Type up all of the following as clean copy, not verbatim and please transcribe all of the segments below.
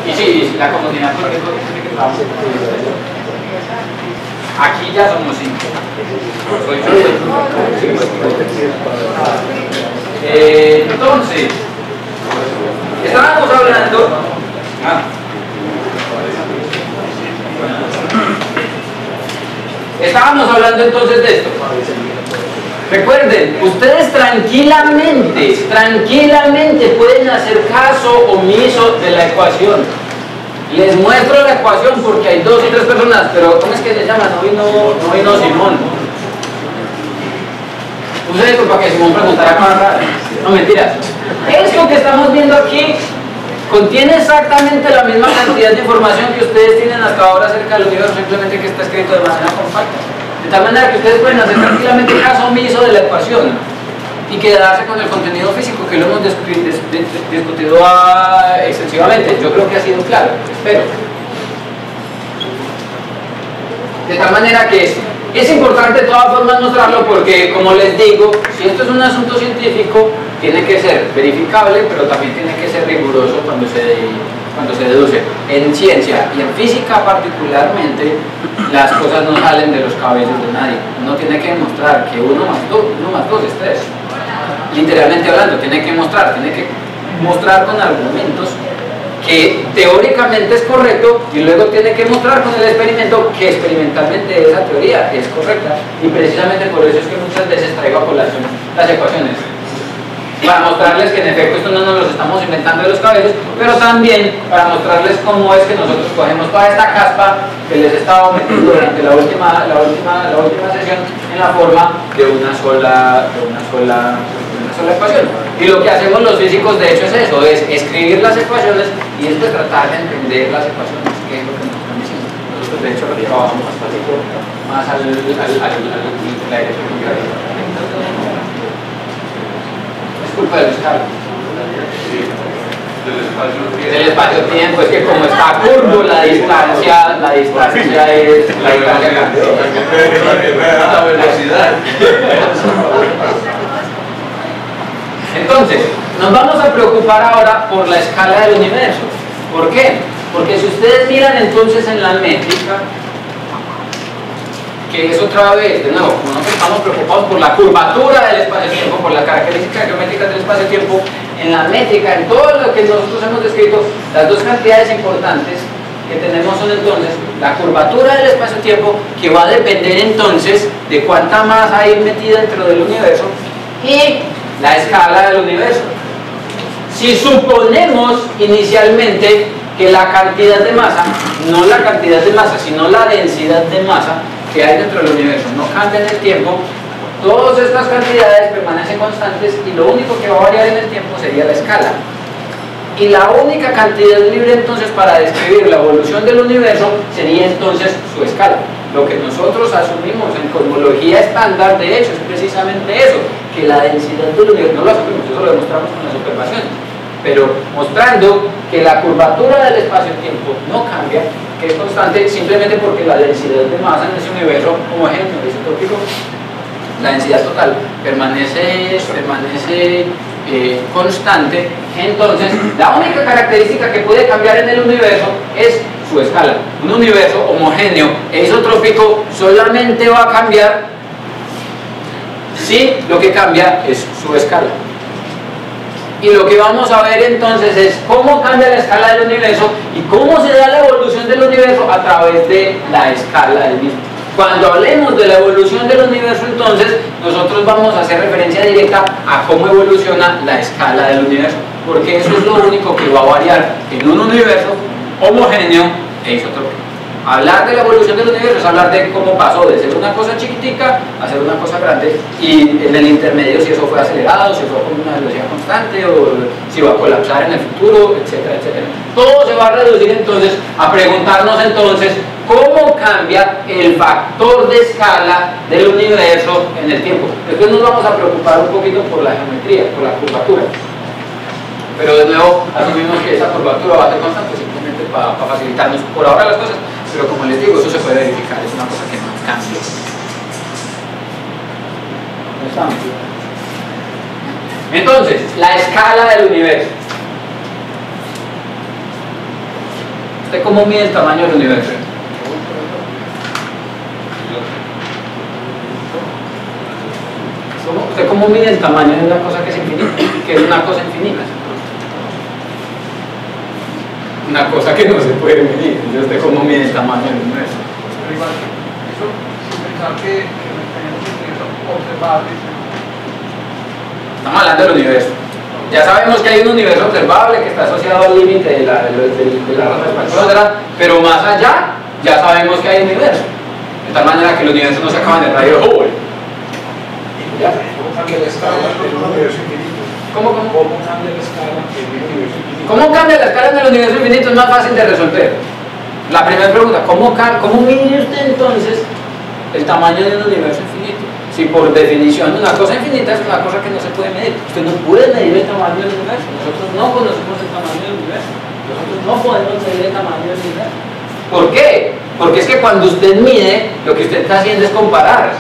Y sí, la comunidad por qué tiene que trabajar. Aquí ya somos 5. Soy yo. Entonces, estábamos hablando. Estábamos hablando entonces de esto. Recuerden, ustedes tranquilamente pueden hacer caso omiso de la ecuación. Les muestro la ecuación porque hay 2 y 3 personas, pero ¿cómo es que se llama? No vino Simón. Puse esto para que Simón preguntara cada rato. No, mentiras. Esto que estamos viendo aquí contiene exactamente la misma cantidad de información que ustedes tienen hasta ahora acerca del universo, simplemente que está escrito de manera compacta. De tal manera que ustedes pueden hacer tranquilamente caso omiso de la ecuación y quedarse con el contenido físico que lo hemos discutido extensivamente. Yo creo que ha sido claro, espero. De tal manera que es importante de todas formas mostrarlo porque, como les digo, si esto es un asunto científico, tiene que ser verificable, pero también tiene que ser riguroso cuando se deduce. En ciencia y en física particularmente, las cosas no salen de los cabellos de nadie. Uno tiene que demostrar que 1 más 2 es 3. Literalmente hablando, tiene que mostrar con argumentos que teóricamente es correcto y luego tiene que mostrar con el experimento que experimentalmente esa teoría es correcta. Y precisamente por eso es que muchas veces traigo a colación las ecuaciones, para mostrarles que en efecto esto no nos lo estamos inventando de los cabellos, pero también para mostrarles cómo es que nosotros cogemos toda esta caspa que les he estado metiendo durante la última sesión en la forma de una sola ecuación. Y lo que hacemos los físicos de hecho es eso, es escribir las ecuaciones y después tratar de entender las ecuaciones, que es lo que nos están diciendo. Nosotros de hecho lo trabajamos más a la dirección contraria. Culpa del escala. El espacio-tiempo es que como está curvo la distancia es la distancia la velocidad. Entonces, nos vamos a preocupar ahora por la escala del universo. ¿Por qué? Porque si ustedes miran entonces en la métrica, que es otra vez, de nuevo, como nosotros estamos preocupados por la curvatura del espacio-tiempo, por las características geométricas del espacio-tiempo, en la métrica, en todo lo que nosotros hemos descrito, las 2 cantidades importantes que tenemos son entonces la curvatura del espacio-tiempo, que va a depender entonces de cuánta masa hay metida dentro del universo, y la escala del universo. Si suponemos inicialmente que la cantidad de masa, no la cantidad de masa, sino la densidad de masa que hay dentro del universo no cambia en el tiempo, todas estas cantidades permanecen constantes y lo único que va a variar en el tiempo sería la escala. Y la única cantidad libre entonces para describir la evolución del universo sería entonces su escala. Lo que nosotros asumimos en cosmología estándar, de hecho, es precisamente eso, que la densidad del universo, no lo asumimos, eso lo demostramos con las observaciones, pero mostrando que la curvatura del espacio-tiempo no cambia, que es constante simplemente porque la densidad de masa en ese universo homogéneo, isotópico, la densidad total permanece constante. Entonces, la única característica que puede cambiar en el universo es su escala. Un universo homogéneo e isotrópico solamente va a cambiar si lo que cambia es su escala. Y lo que vamos a ver entonces es cómo cambia la escala del universo y cómo se da la evolución del universo a través de la escala del mismo. Cuando hablemos de la evolución del universo, entonces nosotros vamos a hacer referencia directa a cómo evoluciona la escala del universo, porque eso es lo único que va a variar en un universo homogéneo e isotrópico. Hablar de la evolución del universo es hablar de cómo pasó de ser una cosa chiquitica a ser una cosa grande, y en el intermedio si eso fue acelerado, si fue con una velocidad constante o si va a colapsar en el futuro, etcétera, etcétera. Todo se va a reducir entonces a preguntarnos entonces cómo cambia el factor de escala del universo en el tiempo. Después nos vamos a preocupar un poquito por la geometría, por la curvatura, pero de nuevo asumimos que esa curvatura va a ser constante simplemente para facilitarnos por ahora las cosas. Pero como les digo, eso se puede verificar, es una cosa que no cambia. ¿No estamos? Entonces, la escala del universo. ¿Usted cómo mide el tamaño del universo? ¿Usted cómo mide el tamaño de una cosa que es infinita? ¿Qué es una cosa infinita? Una cosa que no se puede medir. Entonces, ¿usted cómo mide el tamaño del universo? Pero igual, eso sin pensar que tenemos universos observables. Estamos hablando del universo. Ya sabemos que hay un universo observable que está asociado al límite de la raza espacial, pero más allá ya sabemos que hay un universo. De tal manera que el universo no se acaba en el radio de Hubble. ¿Ya? ¿Cómo cambia la escala en un universo infinito? ¿Cómo? ¿Cómo cambia la escala en un universo infinito? ¿Cómo cambia la escala en el universo infinito? Es más fácil de resolver. La primera pregunta, ¿cómo mide usted entonces el tamaño de un universo infinito? Si por definición una cosa infinita es una cosa que no se puede medir. Usted no puede medir el tamaño del universo. Nosotros no conocemos el tamaño del universo. Nosotros no podemos medir el tamaño del universo. ¿Por qué? Porque es que cuando usted mide, lo que usted está haciendo es comparar.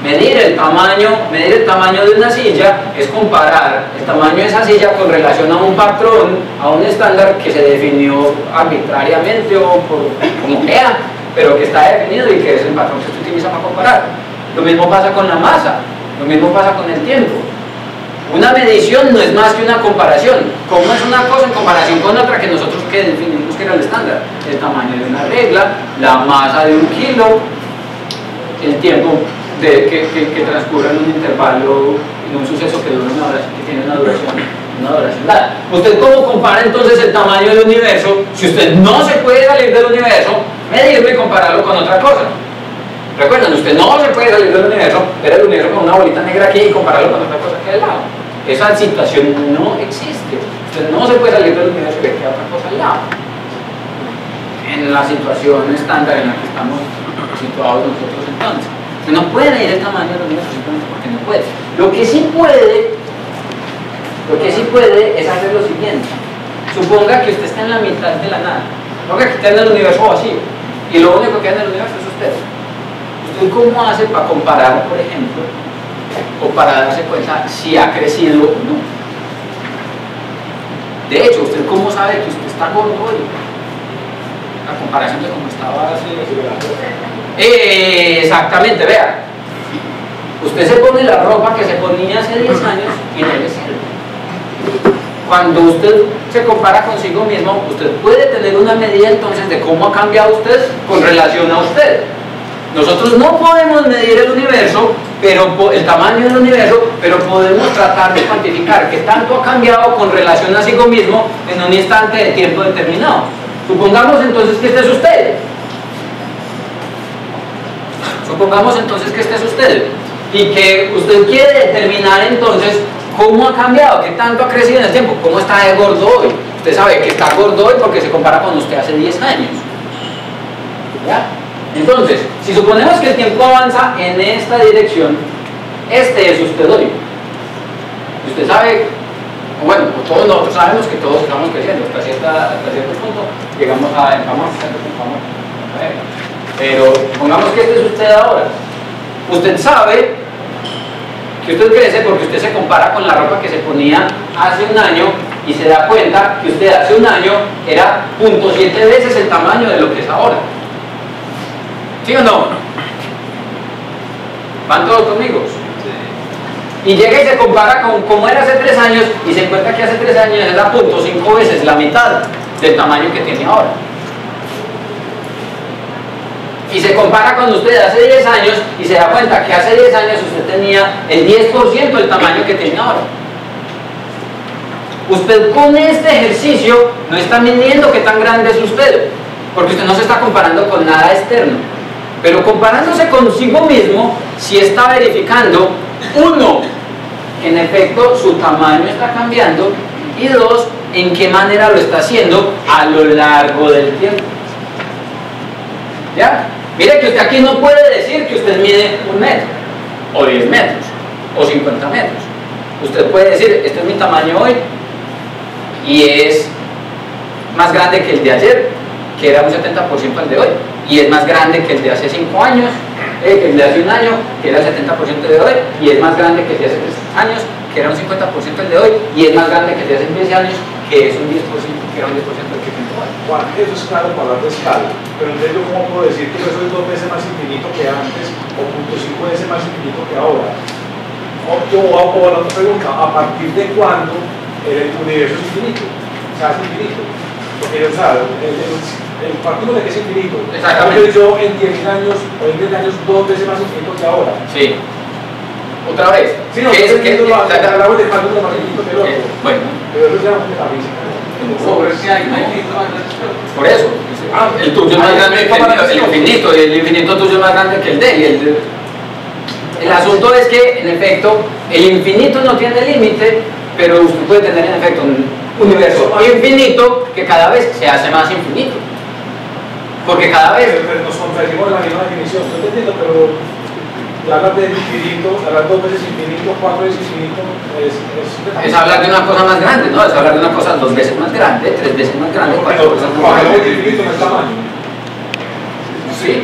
Medir el tamaño de una silla es comparar el tamaño de esa silla con relación a un patrón, a un estándar que se definió arbitrariamente o como sea, pero que está definido y que es el patrón que usted utiliza para comparar. Lo mismo pasa con la masa, lo mismo pasa con el tiempo. Una medición no es más que una comparación. ¿Cómo es una cosa en comparación con otra que nosotros que definimos que era el estándar? El tamaño de una regla, la masa de un kilo, el tiempo que transcurre en un intervalo, en un suceso que dura una hora, que tiene una duración dada. ¿Usted cómo compara entonces el tamaño del universo si usted no se puede salir del universo, medirlo y compararlo con otra cosa? Recuerden, usted no se puede salir del universo, ver el universo con una bolita negra aquí y compararlo con otra cosa que hay al lado. Esa situación no existe. Usted no se puede salir del universo y ver que hay otra cosa al lado. En la situación estándar en la que estamos situados nosotros entonces. Usted no puede medir el tamaño del universo simplemente porque no puede. Lo que sí puede es hacer lo siguiente. Suponga que usted está en la mitad de la nada. Suponga que está en el universo vacío. Y lo único que hay en el universo es usted. ¿Usted cómo hace para comparar, por ejemplo, o para darse cuenta si ha crecido o no? De hecho, ¿usted cómo sabe que usted está gordo hoy? A comparación de cómo estaba hace... Exactamente, vea. Usted se pone la ropa que se ponía hace 10 años y no le sirve. Cuando usted se compara consigo mismo, usted puede tener una medida entonces de cómo ha cambiado usted con relación a usted. Nosotros no podemos medir el universo, el tamaño del universo, pero podemos tratar de cuantificar qué tanto ha cambiado con relación a sí mismo en un instante de tiempo determinado. Supongamos entonces que este es usted. Supongamos entonces que este es usted y que usted quiere determinar entonces cómo ha cambiado, qué tanto ha crecido en el tiempo, cómo está de gordo hoy. Usted sabe que está gordo hoy porque se compara con usted hace 10 años. ¿Ya? Entonces, si suponemos que el tiempo avanza en esta dirección, este es usted hoy. Y usted sabe, bueno, todos nosotros sabemos que todos estamos creciendo hasta cierto punto, llegamos a pero pongamos que este es usted ahora. Usted sabe que usted crece porque usted se compara con la ropa que se ponía hace un año y se da cuenta que usted hace un año era 0.7 veces el tamaño de lo que es ahora. ¿Sí o no? ¿Van todos conmigo? Sí. Y llega y se compara con cómo era hace 3 años y se encuentra que hace 3 años era 0.5 veces la mitad del tamaño que tiene ahora. Y se compara con usted hace 10 años y se da cuenta que hace 10 años usted tenía el 10% del tamaño que tiene ahora. Usted con este ejercicio no está midiendo qué tan grande es usted, porque usted no se está comparando con nada externo, pero comparándose consigo mismo, sí está verificando, 1, que en efecto su tamaño está cambiando, y 2, en qué manera lo está haciendo a lo largo del tiempo. ¿Ya? Mire que usted aquí no puede decir que usted mide 1 metro, o 10 metros, o 50 metros. Usted puede decir, este es mi tamaño hoy, y es más grande que el de ayer, que era un 70% el de hoy, y es más grande que el de hace 5 años, que el de hace 1 año, que era el 70% de hoy, y es más grande que el de hace 3 años, que era un 50% el de hoy, y es más grande que el de hace 10 años, que es un 10%. que era un 10% del que tiempo vale. Juan, eso es claro para hablar de escala, pero entonces yo cómo puedo decir que yo soy 2 veces más infinito que antes o 0.5 veces más infinito que ahora. O la otra pregunta, ¿a partir de cuándo el universo es infinito? O sea, es infinito. Porque, o sea, el partimos de que es infinito. Exactamente. Yo en 10.000 años o en 10 años 2 veces más infinito que ahora. Sí. Otra vez. Sí, no, ¿Qué es que hablamos de partimos más infinito que el otro. Bueno. Pero eso es la metafísica. Sobre si hay un infinito más grande que otro. Por eso. El tuyo es más grande que el infinito, y el infinito tuyo es más grande que el de él. El asunto es que, en efecto, el infinito no tiene límite, pero usted puede tener, en efecto, un universo infinito que cada vez se hace más infinito. Porque cada vez... Pero nos contradicimos en la misma definición, yo te entiendo, pero hablar de infinito, hablar 2 veces infinito, 4 veces infinito, es hablar de una cosa más grande, ¿no? Es hablar de una cosa 2 veces más grande, 3 veces más grande, 4 veces más grande. grande. El infinito no es tamaño. Sí.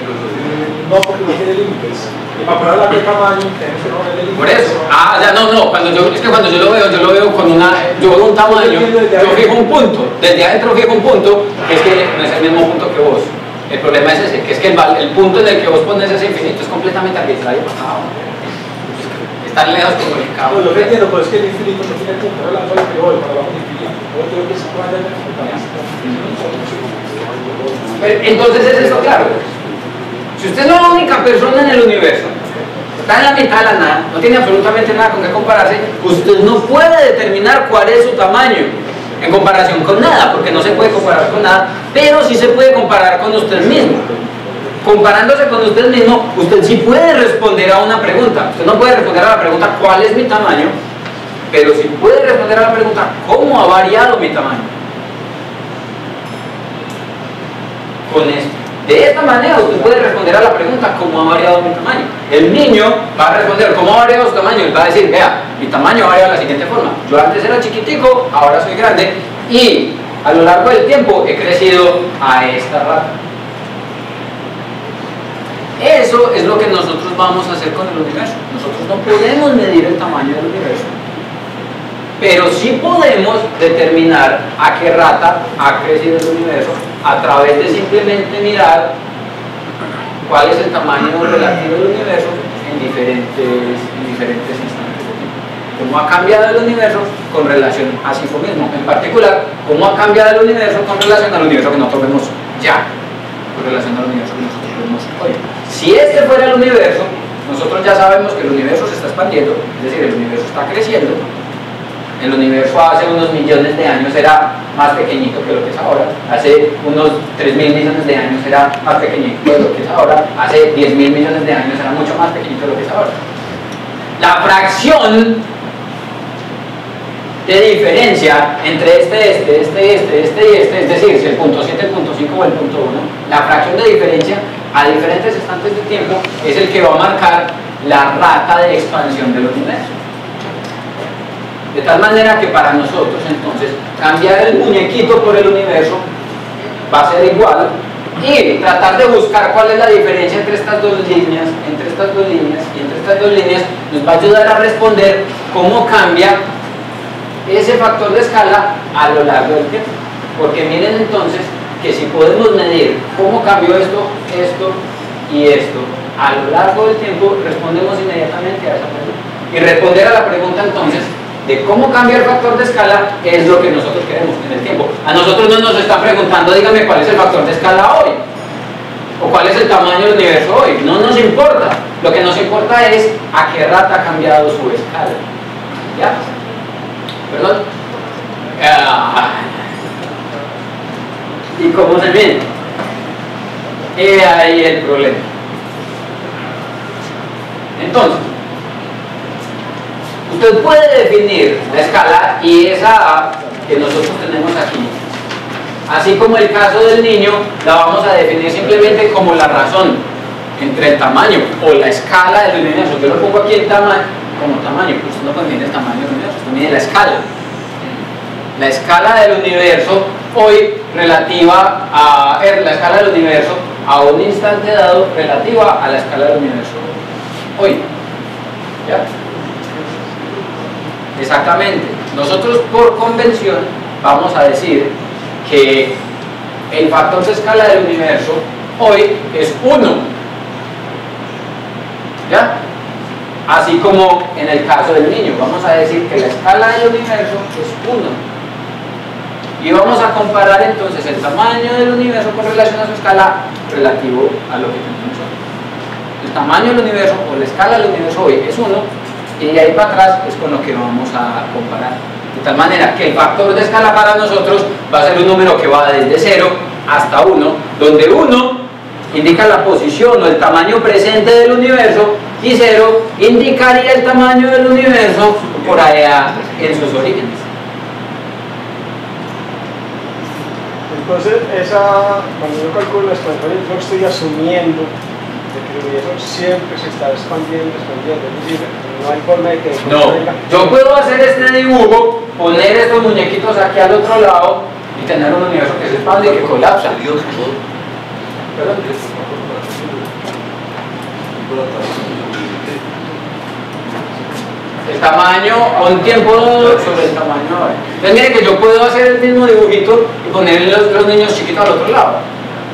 No, porque no tiene límites. Y para poder hablar de tamaño, tenemos que no ver límites. Por eso. Ya no. Es que cuando yo lo veo con yo veo un tamaño, yo fijo un punto. Desde adentro fijo un punto, que es que no es el mismo punto que vos. El problema es ese, que es que el punto en el que vos pones ese infinito es completamente arbitrario. Estar lejos como el cabo. No, lo que entiendo, pero es que el infinito no tiene punto. Ahora la que voy para abajo del infinito. Yo creo que se puede hacer entonces es esto claro. Si usted es la única persona en el universo, está en la mitad de la nada, no tiene absolutamente nada con qué compararse, usted no puede determinar cuál es su tamaño en comparación con nada, porque no se puede comparar con nada, pero sí se puede comparar con usted mismo. Comparándose con usted mismo, usted sí puede responder a una pregunta. Usted no puede responder a la pregunta ¿cuál es mi tamaño? Pero sí puede responder a la pregunta ¿cómo ha variado mi tamaño? Con esto. De esta manera usted puede responder a la pregunta ¿cómo ha variado mi tamaño? El niño va a responder ¿cómo ha variado su tamaño? Él va a decir, vea, mi tamaño ha variado de la siguiente forma. Yo antes era chiquitico, ahora soy grande y a lo largo del tiempo he crecido a esta rata. Eso es lo que nosotros vamos a hacer con el universo. Nosotros no podemos medir el tamaño del universo, pero sí podemos determinar a qué rata ha crecido el universo a través de simplemente mirar cuál es el tamaño relativo del universo en diferentes instantes de tiempo. Cómo ha cambiado el universo con relación a sí mismo. En particular, cómo ha cambiado el universo con relación al universo que nosotros vemos ya, con relación al universo que nosotros vemos hoy. Si este fuera el universo, nosotros ya sabemos que el universo se está expandiendo, es decir, el universo está creciendo. El universo hace unos millones de años era más pequeñito que lo que es ahora. Hace unos 3.000 millones de años era más pequeñito de lo que es ahora. Hace 10.000 millones de años era mucho más pequeñito de lo que es ahora. La fracción de diferencia entre este y este, es decir, si el punto 7, el punto 5 o el punto 1, la fracción de diferencia a diferentes instantes de tiempo es el que va a marcar la rata de expansión del universo. De tal manera que para nosotros entonces cambiar el muñequito por el universo va a ser igual y tratar de buscar cuál es la diferencia entre estas dos líneas, y entre estas dos líneas nos va a ayudar a responder cómo cambia ese factor de escala a lo largo del tiempo. Porque miren entonces que si podemos medir cómo cambió esto y esto a lo largo del tiempo, respondemos inmediatamente a esa pregunta. Y responder a la pregunta entonces de cómo cambia el factor de escala es lo que nosotros queremos en el tiempo. A nosotros no nos están preguntando, dígame cuál es el factor de escala hoy o cuál es el tamaño del universo hoy. No nos importa. Lo que nos importa es a qué rata ha cambiado su escala. ¿Ya? ¿Perdón? ¿Y cómo se mide? He ahí el problema. Entonces, usted puede definir la escala y esa A que nosotros tenemos aquí, así como el caso del niño, la vamos a definir simplemente como la razón entre el tamaño o la escala del universo. Yo lo pongo aquí en tamaño, como tamaño, pues usted no puede medir el tamaño del universo, usted mide la escala. La escala del universo hoy relativa a la escala del universo a un instante dado relativa a la escala del universo hoy. ¿Ya? Exactamente. Nosotros por convención vamos a decir que el factor de escala del universo hoy es 1. ¿Ya? Así como en el caso del niño, vamos a decir que la escala del universo es 1. Y vamos a comparar entonces el tamaño del universo con relación a su escala relativo a lo que tenemos hoy. El tamaño del universo o la escala del universo hoy es 1, y de ahí para atrás es con lo que vamos a comparar. De tal manera que el factor de escala para nosotros va a ser un número que va desde 0 hasta 1, donde 1 indica la posición o el tamaño presente del universo y 0 indicaría el tamaño del universo por allá en sus orígenes. Entonces, cuando yo calculo la expansión, yo estoy asumiendo de que el universo siempre se está expandiendo, es decir, no hay forma de que... No, yo puedo hacer este dibujo, poner estos muñequitos aquí al otro lado y tener un universo que se expande y que colapsa. El tamaño a un tiempo sobre el tamaño ahora. Entonces mire que yo puedo hacer el mismo dibujito y poner los niños chiquitos al otro lado.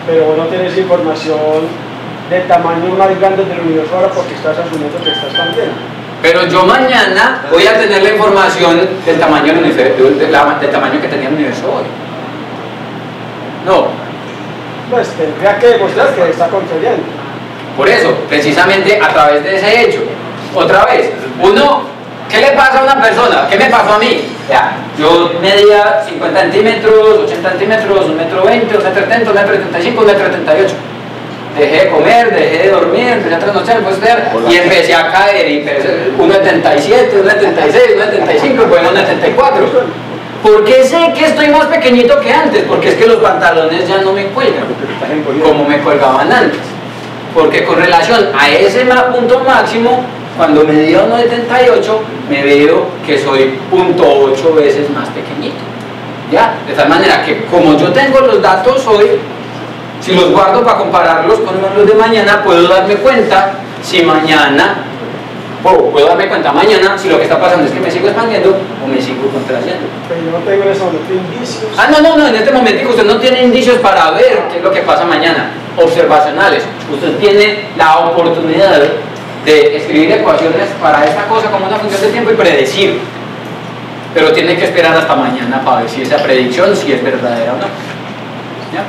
Pero vos no tienes información del tamaño más grande del universo ahora porque estás asumiendo que está expandiendo. Pero yo mañana voy a tener la información del tamaño del universo, del tamaño que tenía el universo hoy. No. Pues tendría que demostrar que está concediendo. Por eso, precisamente a través de ese hecho. Otra vez, ¿qué le pasa a una persona? ¿Qué me pasó a mí? Ya, yo medía 50 centímetros, 80 centímetros, 1,20 m, 1,70 m, 1,35 m, 1,38 m. Dejé de comer, dejé de dormir, empecé a trasnochar, y empecé a caer, y 1,77, 1,76, 1,75, bueno, 1,74. ¿Por qué sé que estoy más pequeñito que antes? Porque es que los pantalones ya no me cuelgan como me colgaban antes. Porque con relación a ese punto máximo, cuando medía 1,78, me veo que soy 0,8 veces más pequeñito. ¿Ya? De tal manera que como yo tengo los datos hoy, si los guardo para compararlos con los de mañana, puedo darme cuenta si mañana, puedo darme cuenta mañana si lo que está pasando es que me sigo expandiendo o me sigo contrayendo. Pero yo no tengo en ese momento indicios. No, en este momento usted no tiene indicios para ver qué es lo que pasa mañana, observacionales. Usted tiene la oportunidad de escribir ecuaciones para esta cosa como una función de tiempo y predecir, pero tiene que esperar hasta mañana para ver si esa predicción si es verdadera o no. ¿Ya?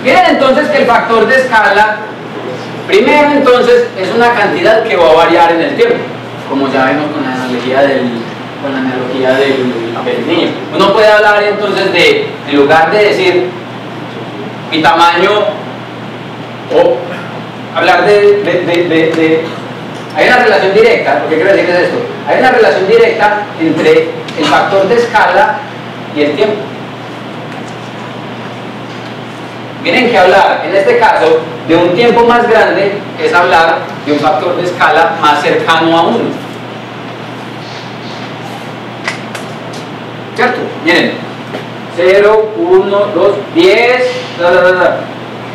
Miren entonces que el factor de escala, primero entonces, es una cantidad que va a variar en el tiempo, como ya vemos con la analogía del niño. Uno puede hablar entonces en lugar de decir mi tamaño, o hablar hay una relación directa. ¿Lo que quiero decir es esto? Hay una relación directa entre el factor de escala y el tiempo. Miren que hablar, en este caso, de un tiempo más grande es hablar de un factor de escala más cercano a 1. ¿Cierto? Miren, 0, 1, 2, 10,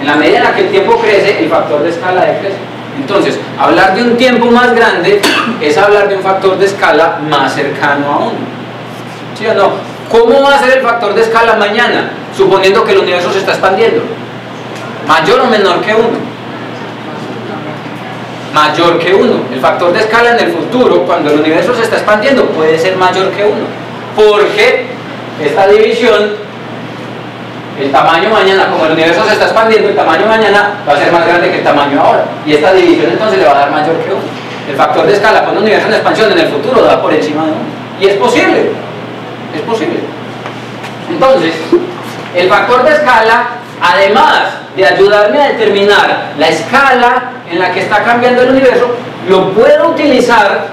En la medida en la que el tiempo crece, el factor de escala decrece. Entonces, hablar de un tiempo más grande es hablar de un factor de escala más cercano a 1. ¿Sí o no? ¿Cómo va a ser el factor de escala mañana? Suponiendo que el universo se está expandiendo. ¿Mayor o menor que 1? Mayor que 1. El factor de escala en el futuro, cuando el universo se está expandiendo, puede ser mayor que 1. Porque esta división, el tamaño mañana, como el universo se está expandiendo, el tamaño mañana va a ser más grande que el tamaño ahora. Y esta división entonces le va a dar mayor que 1. El factor de escala con un universo en expansión en el futuro da por encima de 1. Y es posible. Es posible. Entonces, el factor de escala, además de ayudarme a determinar la escala en la que está cambiando el universo, lo puedo utilizar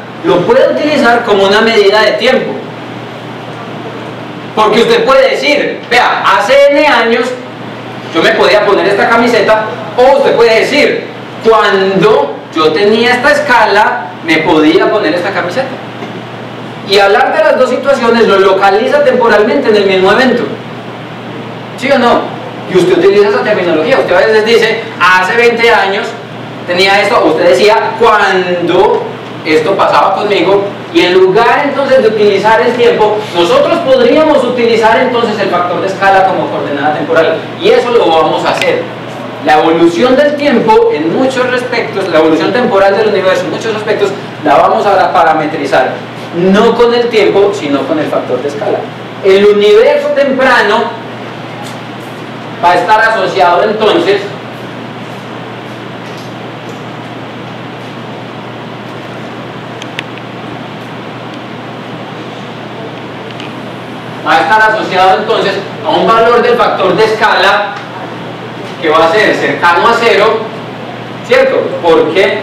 como una medida de tiempo. Porque usted puede decir, vea, hace N años yo me podía poner esta camiseta, o usted puede decir, cuando yo tenía esta escala me podía poner esta camiseta. Y hablar de las dos situaciones lo localiza temporalmente en el mismo evento. ¿Sí o no? Y usted utiliza esa terminología. Usted a veces dice, hace 20 años tenía esto, o usted decía, cuando esto pasaba conmigo, Y en lugar entonces de utilizar el tiempo, nosotros podríamos utilizar entonces el factor de escala como coordenada temporal. Y eso lo vamos a hacer. La evolución del tiempo en muchos aspectos, la evolución temporal del universo en muchos aspectos, la vamos a parametrizar. No con el tiempo, sino con el factor de escala. El universo temprano va a estar asociado entonces a un valor del factor de escala que va a ser cercano a 0, ¿cierto? Porque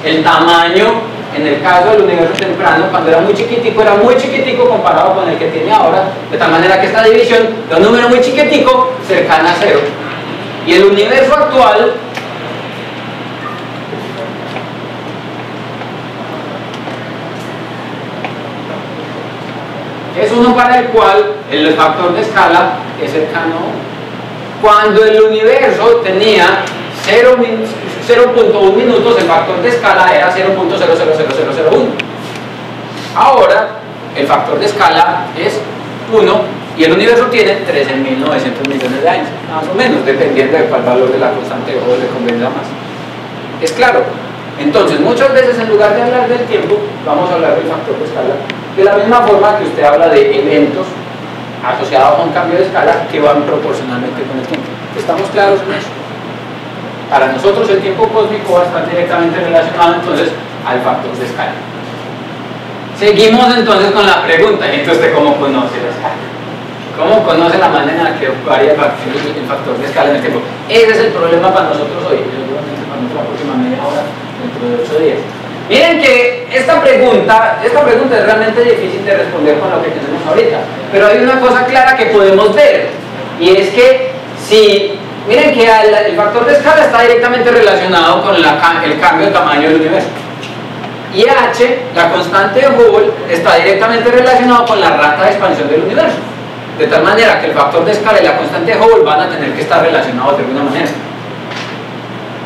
el tamaño, en el caso del universo temprano, cuando era muy chiquitico comparado con el que tiene ahora, de tal manera que esta división de un número muy chiquitico cercana a 0. Y el universo actual es uno para el cual el factor de escala es cercano. Cuando el universo tenía 0.1 minutos, el factor de escala era 0.000001. Ahora el factor de escala es 1 y el universo tiene 13.900 millones de años, más o menos, dependiendo de cuál valor de la constante o le convenga más. ¿Es claro? Entonces, muchas veces en lugar de hablar del tiempo, vamos a hablar del factor de escala, de la misma forma que usted habla de eventos asociados a un cambio de escala que van proporcionalmente con el tiempo. ¿Estamos claros en eso? Para nosotros el tiempo cósmico va a estar directamente relacionado entonces al factor de escala. Seguimos entonces con la pregunta, entonces ¿cómo conoce la escala? ¿Cómo conoce la manera en la que varía el factor de escala en el tiempo? Ese es el problema para nosotros hoy, seguramente para la próxima media hora, dentro de 8 días. Miren que esta pregunta es realmente difícil de responder con lo que tenemos ahorita, pero hay una cosa clara que podemos ver, y es que si, miren que el factor de escala está directamente relacionado con el cambio de tamaño del universo, y h, la constante de Hubble, está directamente relacionado con la rata de expansión del universo, de tal manera que el factor de escala y la constante de Hubble van a tener que estar relacionados de alguna manera.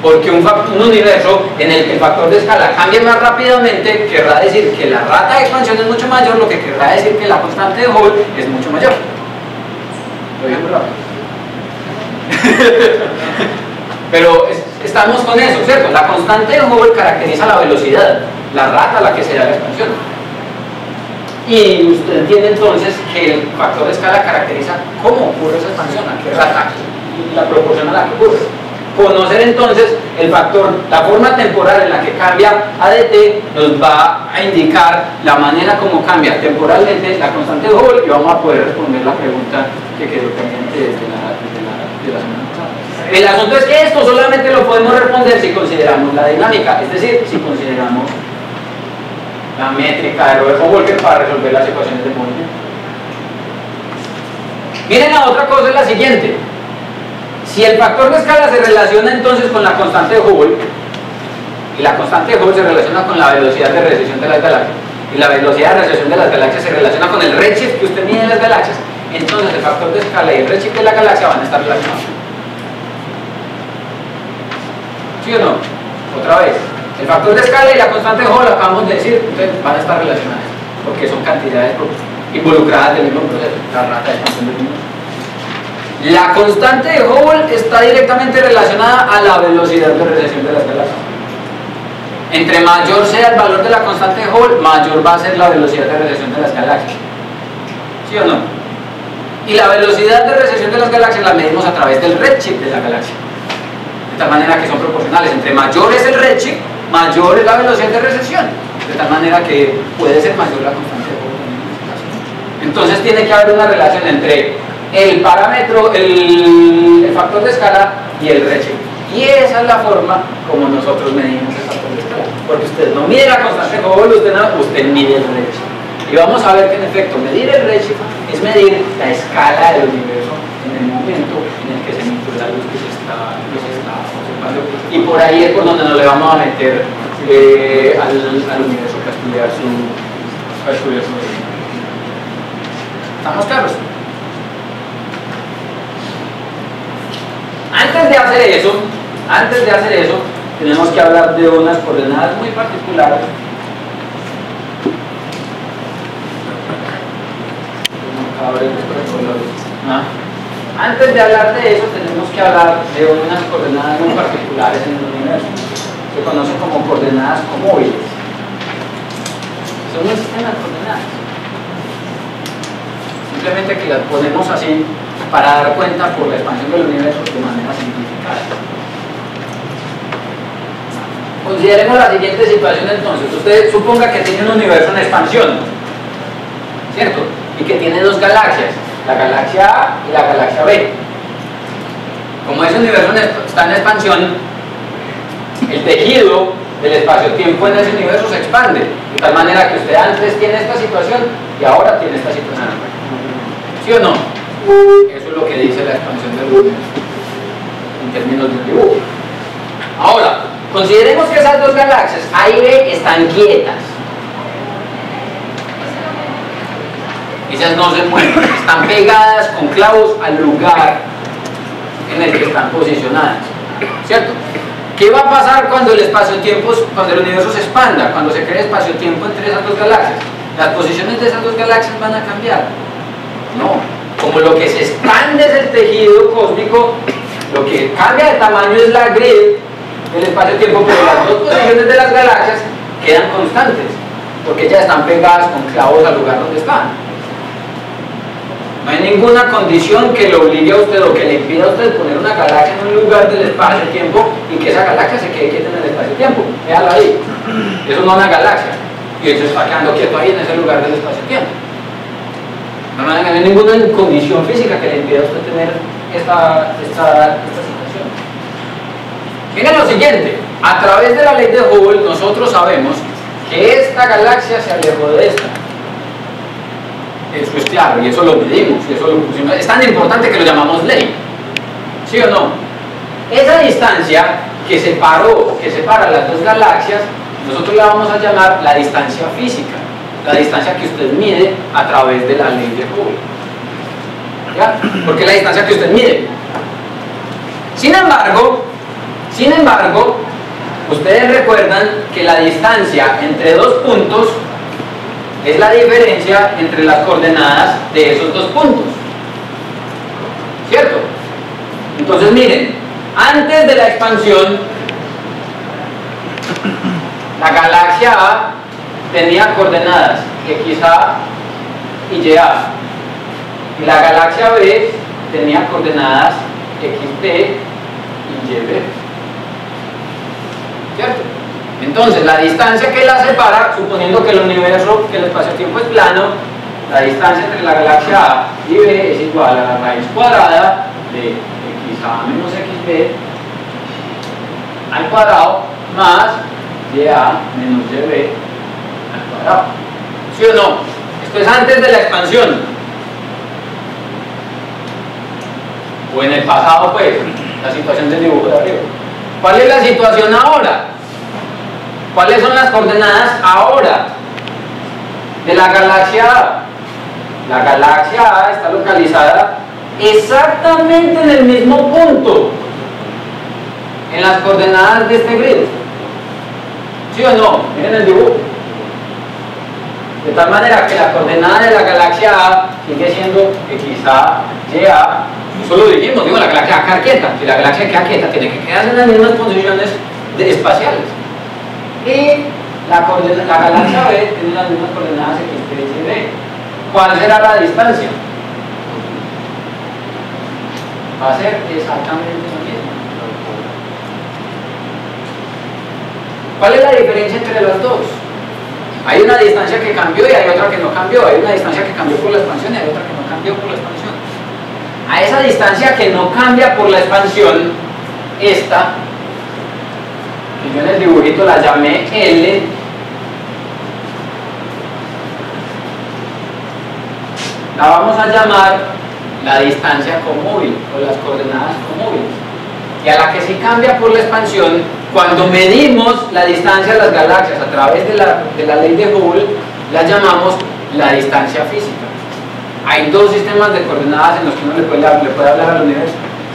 Porque un universo en el que el factor de escala cambie más rápidamente querrá decir que la rata de expansión es mucho mayor, lo que querrá decir que la constante de Hubble es mucho mayor. Lo dije muy rápido. Pero estamos con eso, ¿cierto? La constante de Hubble caracteriza la velocidad, la rata la que se da la expansión. Y usted entiende entonces que el factor de escala caracteriza cómo ocurre esa expansión, a qué rata, y la proporción a la que ocurre. Conocer entonces el factor, la forma temporal en la que cambia AdT nos va a indicar la manera como cambia temporalmente la constante de Hubble y vamos a poder responder la pregunta que quedó pendiente desde la semana pasada. El asunto es que esto solamente lo podemos responder si consideramos la dinámica, es decir, si consideramos la métrica de Robert-Walker para resolver las ecuaciones de movimiento. Miren, la otra cosa es la siguiente. Si el factor de escala se relaciona entonces con la constante de Hubble, y la constante de Hubble se relaciona con la velocidad de recesión de las galaxias, y la velocidad de recesión de las galaxias se relaciona con el redshift que usted mide en las galaxias, entonces el factor de escala y el redshift de la galaxia van a estar relacionados. ¿Sí o no? Otra vez. El factor de escala y la constante de Hubble, acabamos de decir, van a estar relacionadas, porque son cantidades involucradas del mismo proceso, la rata de expansión del mismo. La constante de Hubble está directamente relacionada a la velocidad de recesión de las galaxias. Entre mayor sea el valor de la constante de Hubble, mayor va a ser la velocidad de recesión de las galaxias. ¿Sí o no? Y la velocidad de recesión de las galaxias la medimos a través del redshift de la galaxia. De tal manera que son proporcionales. Entre mayor es el redshift, mayor es la velocidad de recesión. De tal manera que puede ser mayor la constante de Hubble. Entonces tiene que haber una relación entre el parámetro, el factor de escala y el redshift. Y esa es la forma como nosotros medimos el factor de escala. Porque usted no mide la constante de Hubble, usted mide el redshift. Y vamos a ver que en efecto medir el redshift es medir la escala del universo en el momento en el que se emite la luz que se está observando. Y por ahí es por donde nos le vamos a meter al universo para estudiar su ¿estamos claros? Antes de hacer eso, tenemos que hablar de unas coordenadas muy particulares marcadores de colores. ¿Ah? Antes de hablar de eso, tenemos que hablar de unas coordenadas muy particulares en el universo. Se conocen como coordenadas comóviles. Son un sistema de coordenadas. Simplemente que las ponemos así para dar cuenta por la expansión del universo de manera simplificada. Consideremos la siguiente situación entonces. Usted suponga que tiene un universo en expansión, ¿cierto? Y que tiene dos galaxias, la galaxia A y la galaxia B. Como ese universo está en expansión, el tejido del espacio-tiempo en ese universo se expande, de tal manera que usted antes tiene esta situación y ahora tiene esta situación. ¿Sí o no? Eso es lo que dice la expansión del universo en términos del dibujo. Ahora, consideremos que esas dos galaxias A y B están quietas. Ellas no se mueven, están pegadas con clavos al lugar en el que están posicionadas, ¿cierto? ¿Qué va a pasar cuando el espacio-tiempo, cuando el universo se expanda, cuando se cree espacio-tiempo entre esas dos galaxias? ¿Las posiciones de esas dos galaxias van a cambiar? No, como lo que se expande es el tejido cósmico, lo que cambia de tamaño es la grid del espacio-tiempo, pero las dos posiciones de las galaxias quedan constantes, porque ya están pegadas con clavos al lugar donde están. No hay ninguna condición que lo obligue a usted o que le impida a usted poner una galaxia en un lugar del espacio-tiempo y que esa galaxia se quede quieta en el espacio-tiempo. Véalo ahí. Eso no es una galaxia. Y eso está quedando quieto ahí en ese lugar del espacio-tiempo. No hay ninguna condición física que le impida a usted tener esta situación. Miren lo siguiente. A través de la ley de Hubble nosotros sabemos que esta galaxia se alejó de esta. Eso es claro, y eso lo medimos, y eso lo pusimos. Es tan importante que lo llamamos ley. ¿Sí o no? Esa distancia que separa las dos galaxias, nosotros la vamos a llamar la distancia física, la distancia que usted mide a través de la ley de Hubble. ¿Ya? Porque es la distancia que usted mide. Sin embargo, ustedes recuerdan que la distancia entre dos puntos es la diferencia entre las coordenadas de esos dos puntos, ¿cierto? Entonces miren, antes de la expansión la galaxia A tenía coordenadas XA y YA, y la galaxia B tenía coordenadas XB y YB, ¿cierto? Entonces, la distancia que la separa, suponiendo que el universo, que el espacio-tiempo es plano, la distancia entre la galaxia A y B es igual a la raíz cuadrada de XA menos XB al cuadrado más YA menos YB al cuadrado. ¿Sí o no? Esto es antes de la expansión. O en el pasado, pues, la situación del dibujo de arriba. ¿Cuál es la situación ahora? ¿Cuáles son las coordenadas ahora de la galaxia A? La galaxia A está localizada exactamente en el mismo punto en las coordenadas de este grid. ¿Sí o no? Miren el dibujo. De tal manera que la coordenada de la galaxia A sigue siendo XA, YA. Eso lo dijimos, digo, la galaxia queda quieta. Si la galaxia queda quieta, tiene que quedarse en las mismas posiciones espaciales. Y la galaxia B tiene las mismas coordenadas XB y YB. ¿Cuál será la distancia? Va a ser exactamente lo mismo. ¿Cuál es la diferencia entre las dos? Hay una distancia que cambió y hay otra que no cambió. Hay una distancia que cambió por la expansión y hay otra que no cambió por la expansión. A esa distancia que no cambia por la expansión, esta, yo en el dibujito la llamé L, la vamos a llamar la distancia comóvil o las coordenadas comóviles. Y a la que sí cambia por la expansión, cuando medimos la distancia de las galaxias a través de la ley de Hubble, la llamamos la distancia física. Hay dos sistemas de coordenadas en los que uno le puede hablar al universo.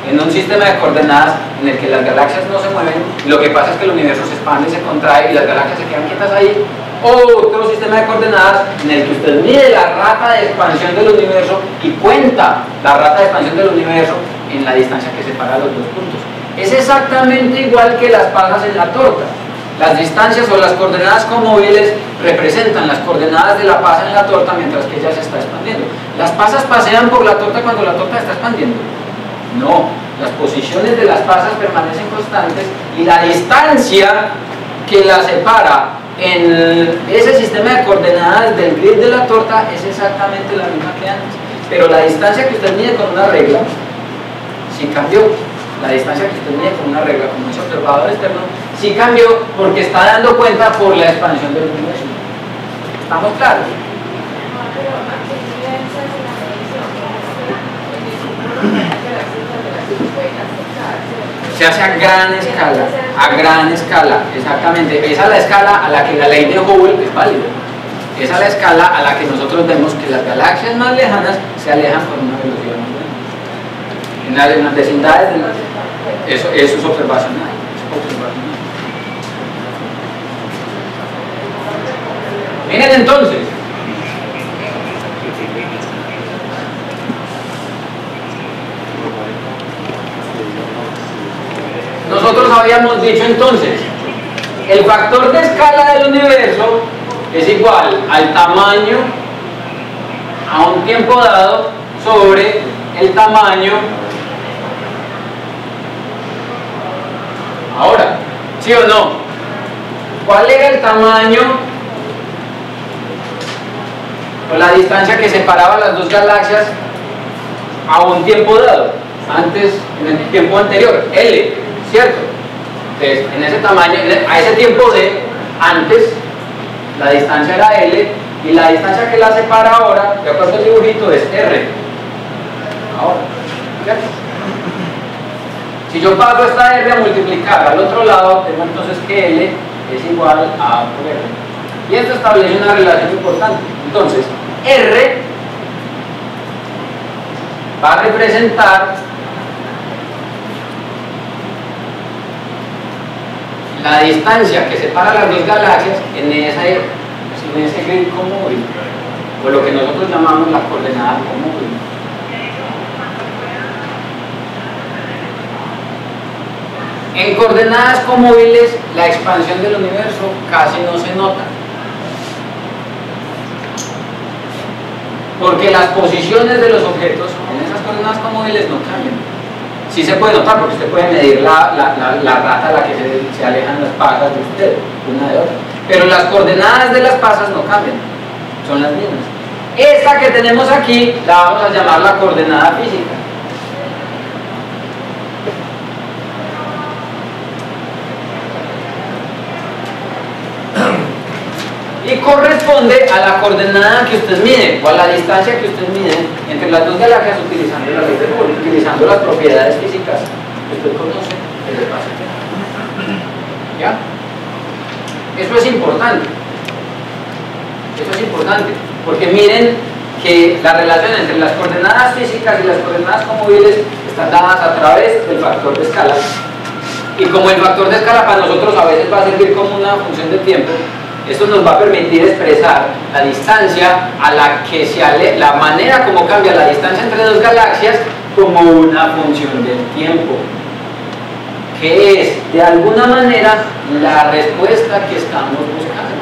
En un sistema de coordenadas en el que las galaxias no se mueven, lo que pasa es que el universo se expande y se contrae y las galaxias se quedan quietas ahí. otro sistema de coordenadas en el que usted mide la rata de expansión del universo y cuenta la rata de expansión del universo en la distancia que separa los dos puntos. Es exactamente igual que las pasas en la torta. Las distancias o las coordenadas comóviles representan las coordenadas de la pasa en la torta mientras que ella se está expandiendo. ¿Las pasas pasean por la torta cuando la torta está expandiendo? No, las posiciones de las pasas permanecen constantes y la distancia que la separa en ese sistema de coordenadas del grid de la torta es exactamente la misma que antes. Pero la distancia que usted mide con una regla sí cambió. La distancia que usted mide con una regla, como es observador externo, sí cambió porque está dando cuenta por la expansión del universo. ¿Estamos claros? Se hace a gran escala, exactamente. Esa es la escala a la que la ley de Hubble es válida. Esa es la escala a la que nosotros vemos que las galaxias más lejanas se alejan con una velocidad más grande. En las vecindades de eso es observacional. Miren entonces. Nosotros habíamos dicho entonces, el factor de escala del universo es igual al tamaño a un tiempo dado sobre el tamaño ahora, ¿sí o no? ¿Cuál era el tamaño o la distancia que separaba las dos galaxias a un tiempo dado? Antes, en el tiempo anterior, L, ¿cierto? Entonces, en ese tamaño, a ese tiempo D, antes, la distancia era L, y la distancia que la separa ahora, de acuerdo al dibujito, es R. Ahora, ¿cierto? Si yo paso esta R a multiplicar al otro lado, tengo entonces que L es igual a A por R. Y esto establece una relación importante. Entonces, R va a representar la distancia que separa las dos galaxias en ese grid comóvil, o lo que nosotros llamamos la coordenada comóvil. En coordenadas comóviles, la expansión del universo casi no se nota, porque las posiciones de los objetos en esas coordenadas comóviles no cambian. Sí se puede notar porque usted puede medir la rata a la que se alejan las pasas de usted, una de otra. Pero las coordenadas de las pasas no cambian, son las mismas. Esta que tenemos aquí la vamos a llamar la coordenada física. Y corresponde a la coordenada que usted mide o a la distancia que usted mide entre las dos galaxias utilizando la ley de Hubble, utilizando las propiedades físicas que usted conoce del espacio. ¿Ya? Eso es importante. Eso es importante porque miren que la relación entre las coordenadas físicas y las coordenadas comóviles están dadas a través del factor de escala. Y como el factor de escala para nosotros a veces va a servir como una función de tiempo, esto nos va a permitir expresar la distancia a la que la manera como cambia la distancia entre dos galaxias como una función del tiempo, que es de alguna manera la respuesta que estamos buscando.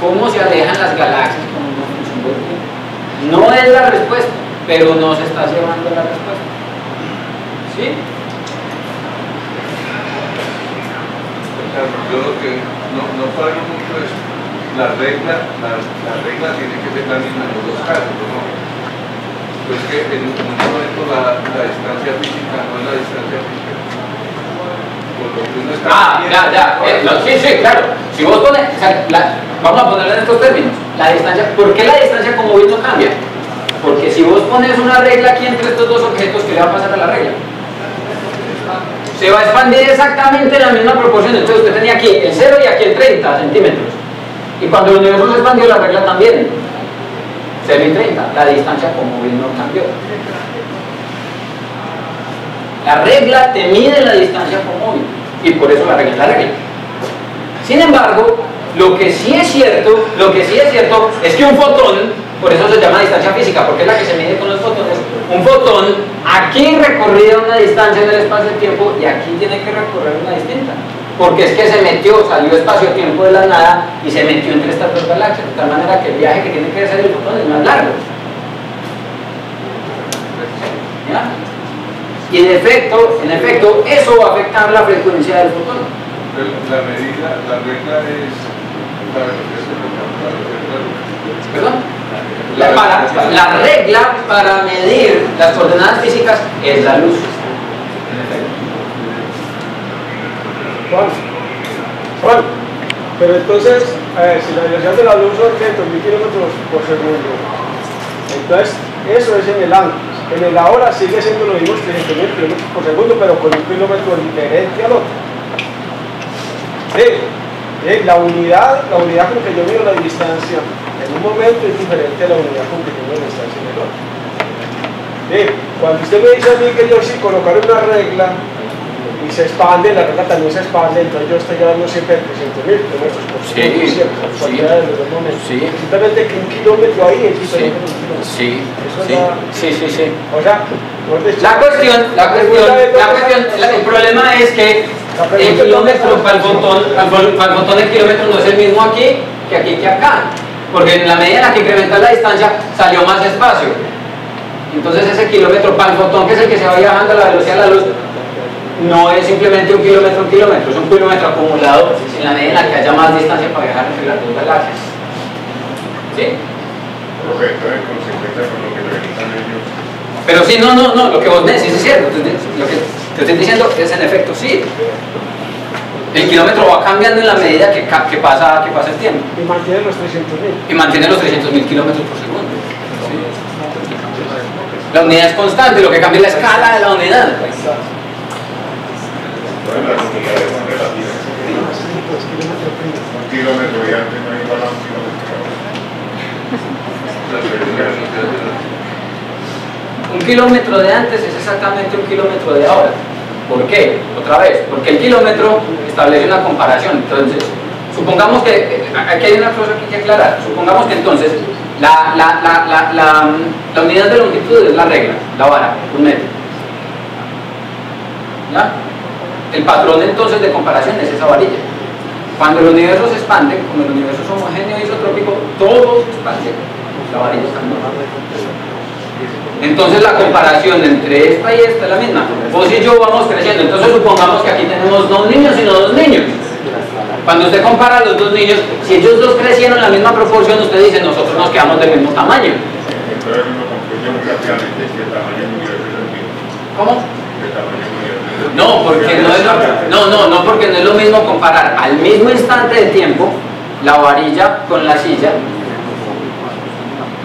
¿Cómo se alejan las galaxias como una función del tiempo? No es la respuesta, pero nos está llevando la respuesta. ¿Sí? Yo lo que no pago mucho es la regla tiene que ser la misma en los dos casos, ¿no? Pues que en un momento la distancia física no es la distancia física. Por lo que uno está sí, claro. Si vos pones, vamos a ponerlo en estos términos, la distancia, ¿por qué la distancia comóvil no cambia? Porque si vos pones una regla aquí entre estos dos objetos, ¿qué le va a pasar a la regla? Se va a expandir exactamente en la misma proporción. Entonces usted tenía aquí el 0 y aquí el 30 centímetros. Y cuando el universo se expandió, la regla también. 0 y 30. La distancia comóvil no cambió. La regla te mide la distancia comóvil. Y por eso la regla es la regla. Sin embargo, Lo que sí es cierto es que un fotón, por eso se llama distancia física, porque es la que se mide con los fotones, un fotón aquí recorría una distancia en el espacio-tiempo y aquí tiene que recorrer una distinta. Porque es que se metió, salió espacio-tiempo de la nada y se metió entre estas dos galaxias, de tal manera que el viaje que tiene que hacer el fotón es más largo. ¿Ya? Y en efecto, eso va a afectar la frecuencia del fotón. La medida, la regla es la velocidad. ¿Perdón? La regla para medir las coordenadas físicas es la luz. En efecto. Juan, pero entonces, si la velocidad de la luz son 100.000 kilómetros por segundo, entonces eso es en el antes. En el ahora sigue siendo lo mismo, 300.000 kilómetros por segundo, pero con un kilómetro diferente al otro. La unidad con que yo mido la distancia en un momento es diferente a la unidad con que yo mido la distancia en el otro. Cuando usted me dice a mí que yo sí colocar una regla y se expande, la regla también se expande, entonces yo estoy hablando siempre de 300.000 kilómetros por segundo, siempre, por cualquiera de los dos momentos. Simplemente que un kilómetro ahí es diferente de un kilómetro. Sí. O sea, el problema es que el kilómetro para el fotón el kilómetro no es el mismo aquí que acá, porque en la medida en la que incrementa la distancia salió más espacio. Entonces ese kilómetro para el fotón, que es el que se va viajando a la velocidad de la luz, no es simplemente un kilómetro, es un kilómetro acumulado en la medida en la que haya más distancia para viajar entre las dos galaxias. ¿Sí? Correcto, en consecuencia con lo que realizan ellos. Pero sí, no, lo que vos me decís es cierto. Lo que te estoy diciendo es en efecto sí. El kilómetro va cambiando en la medida que pasa el tiempo. Y mantiene los 300.000. Y mantiene los 300.000 kilómetros por segundo. Sí. La unidad es constante, lo que cambia es la escala de la unidad. Bueno, las unidades son relativas. Un kilómetro de antes no es igual a un kilómetro de ahora. Un kilómetro de antes es exactamente un kilómetro de ahora. ¿Por qué? Otra vez, porque el kilómetro establece una comparación. Entonces, supongamos que, aquí hay una cosa que hay que aclarar, supongamos que entonces la unidad de longitud es la regla, la vara, un metro. ¿Ya? El patrón entonces de comparación es esa varilla. Cuando el universo se expande, como el universo es homogéneo y isotrópico, todo se expande. La varilla está normal. Entonces la comparación entre esta y esta es la misma. Vos y yo vamos creciendo. Entonces supongamos que aquí tenemos no un niño, sino dos niños. Cuando usted compara a los dos niños, si ellos dos crecieron en la misma proporción, usted dice, nosotros nos quedamos del mismo tamaño. Entonces uno concluye muy rápidamente si el tamaño del universo es el mismo. ¿Cómo? El tamaño del universo es el mismo. No, porque porque no es lo mismo comparar al mismo instante de tiempo la varilla con la silla.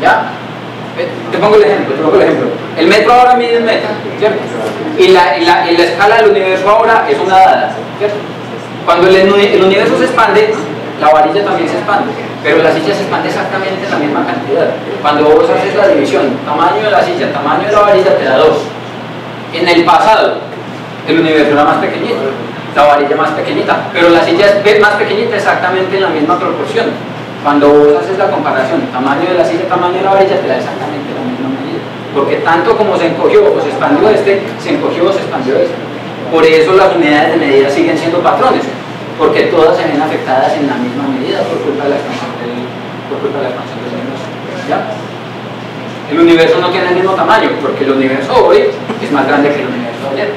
¿Ya? Te pongo el ejemplo. El metro ahora mide un metro, ¿cierto? Y la escala del universo ahora es una dada, ¿cierto? Cuando el universo se expande, la varilla también se expande, pero la silla se expande exactamente en la misma cantidad. Cuando vos haces la división, tamaño de la silla, tamaño de la varilla, te da 2. En el pasado, el universo era más pequeñito, la varilla más pequeñita, pero la silla es más pequeñita exactamente en la misma proporción. Cuando vos haces la comparación, tamaño de la silla, tamaño de la varilla, te da exactamente la misma medida. Porque tanto como se encogió o se expandió se encogió o se expandió este. Por eso las unidades de medida siguen siendo patrones, porque todas se ven afectadas en la misma medida por culpa de la expansión del universo. ¿Ya? El universo no tiene el mismo tamaño, porque el universo hoy es más grande que el universo de ayer.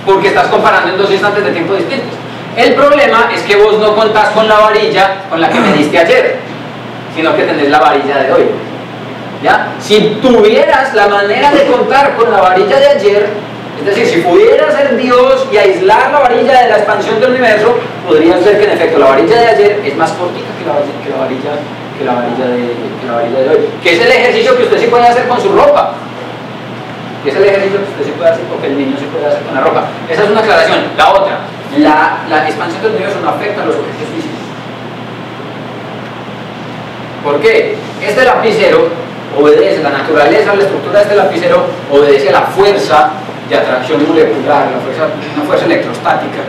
Porque estás comparando en dos instantes de tiempo distintos. El problema es que vos no contás con la varilla con la que mediste ayer, sino que tenés la varilla de hoy. ¿Ya? Si tuvieras la manera de contar con la varilla de ayer, es decir, si pudieras ser Dios y aislar la varilla de la expansión del universo, podrías ver que en efecto la varilla de ayer es más cortita que la varilla de hoy. Que es el ejercicio que usted sí puede hacer con su ropa. Que es el ejercicio que usted sí puede hacer o que el niño sí puede hacer con la ropa. Esa es una aclaración. La otra, la expansión del universo no afecta a los objetos físicos. ¿Por qué? Este lapicero obedece, la naturaleza, la estructura de este lapicero obedece a la fuerza de atracción molecular, una fuerza electrostática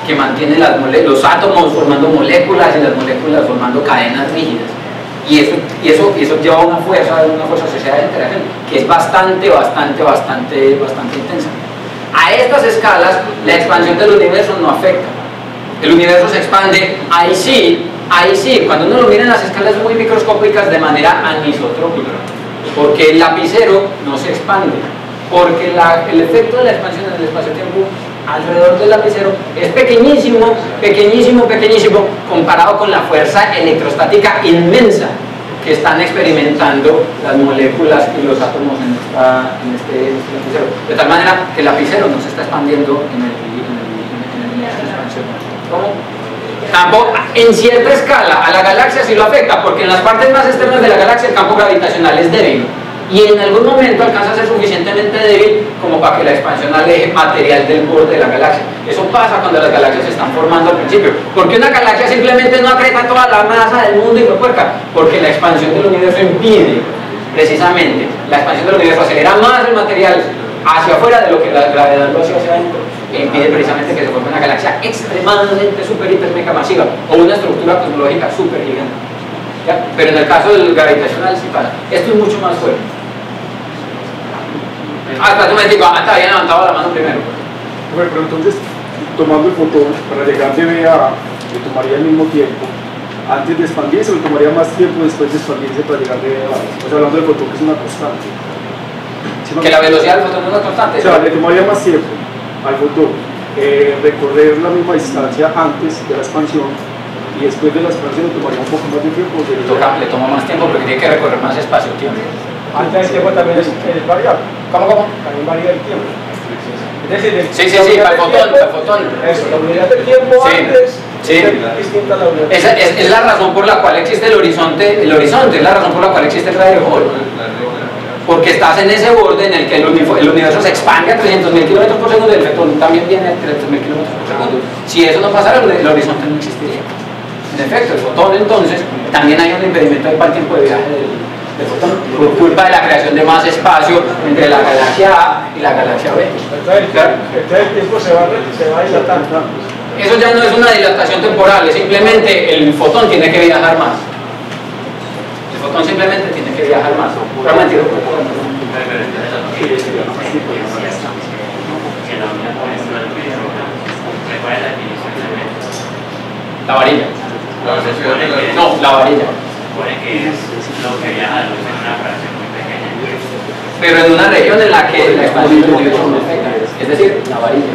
que mantiene los átomos formando moléculas y las moléculas formando cadenas rígidas. Y eso lleva una fuerza asociada de interacción que es bastante intensa. A estas escalas, la expansión del universo no afecta. El universo se expande, ahí sí, cuando uno lo mira en las escalas muy microscópicas de manera anisotrópica, porque el lapicero no se expande, porque el efecto de la expansión en el espacio-tiempo alrededor del lapicero es pequeñísimo comparado con la fuerza electrostática inmensa que están experimentando las moléculas y los átomos en este lapicero. De tal manera que el lapicero no se está expandiendo en el expansión. ¿Cómo? Tampoco, en cierta escala, a la galaxia sí lo afecta, porque en las partes más externas de la galaxia el campo gravitacional es débil. Y en algún momento alcanza a ser suficientemente débil como para que la expansión aleje material del borde de la galaxia. Eso pasa cuando las galaxias se están formando al principio. Porque una galaxia simplemente no acreta toda la masa del mundo y lo puerca, porque la expansión del universo impide, precisamente, la expansión del universo acelera más el material hacia afuera de lo que la gravedad lo hace hacia adentro, e impide precisamente que se forme una galaxia extremadamente super hiper mega masiva o una estructura cosmológica super gigante. ¿Ya? Pero en el caso del gravitacional sí pasa. Esto es mucho más fuerte. Espera un momentico, te había levantado la mano primero. Bueno, pero entonces, tomando el fotón para llegar de B a A, le tomaría el mismo tiempo antes de expandirse o le tomaría más tiempo después de expandirse para llegar de B a A. O sea, hablando del fotón, que es una constante. Que la velocidad del fotón no es una constante. O sea, le tomaría más tiempo al fotón recorrer la misma distancia antes de la expansión y después de la expansión le tomaría un poco más de tiempo. Le toma más tiempo porque tiene que recorrer más espacio-tiempo. Antes del tiempo también es variable. ¿Cómo? También varía el tiempo. Es decir, sí, para el fotón. Eso, la unidad del tiempo antes es distinta a la unidad del tiempo. Es la razón por la cual existe el horizonte es la razón por la cual existe el radio Hall. Porque estás en ese borde en el que el universo se expande a 300.000 km por segundo y el fotón también viene a 300.000 km por segundo. Si eso no pasara, el horizonte no existiría. En efecto, el fotón entonces, también hay un impedimento ahí para el tiempo de viaje del fotón, por culpa de la creación de más espacio entre la galaxia A y la galaxia B. Entonces el tiempo se va dilatando. Eso ya no es una dilatación temporal, es simplemente el fotón tiene que viajar más. El fotón simplemente tiene que viajar más. La varilla. No, la varilla. Supone que es lo que viaja la luz en una fracción muy pequeña. Pero en una región en la que la expansión del universo no afecta, es decir, la varilla.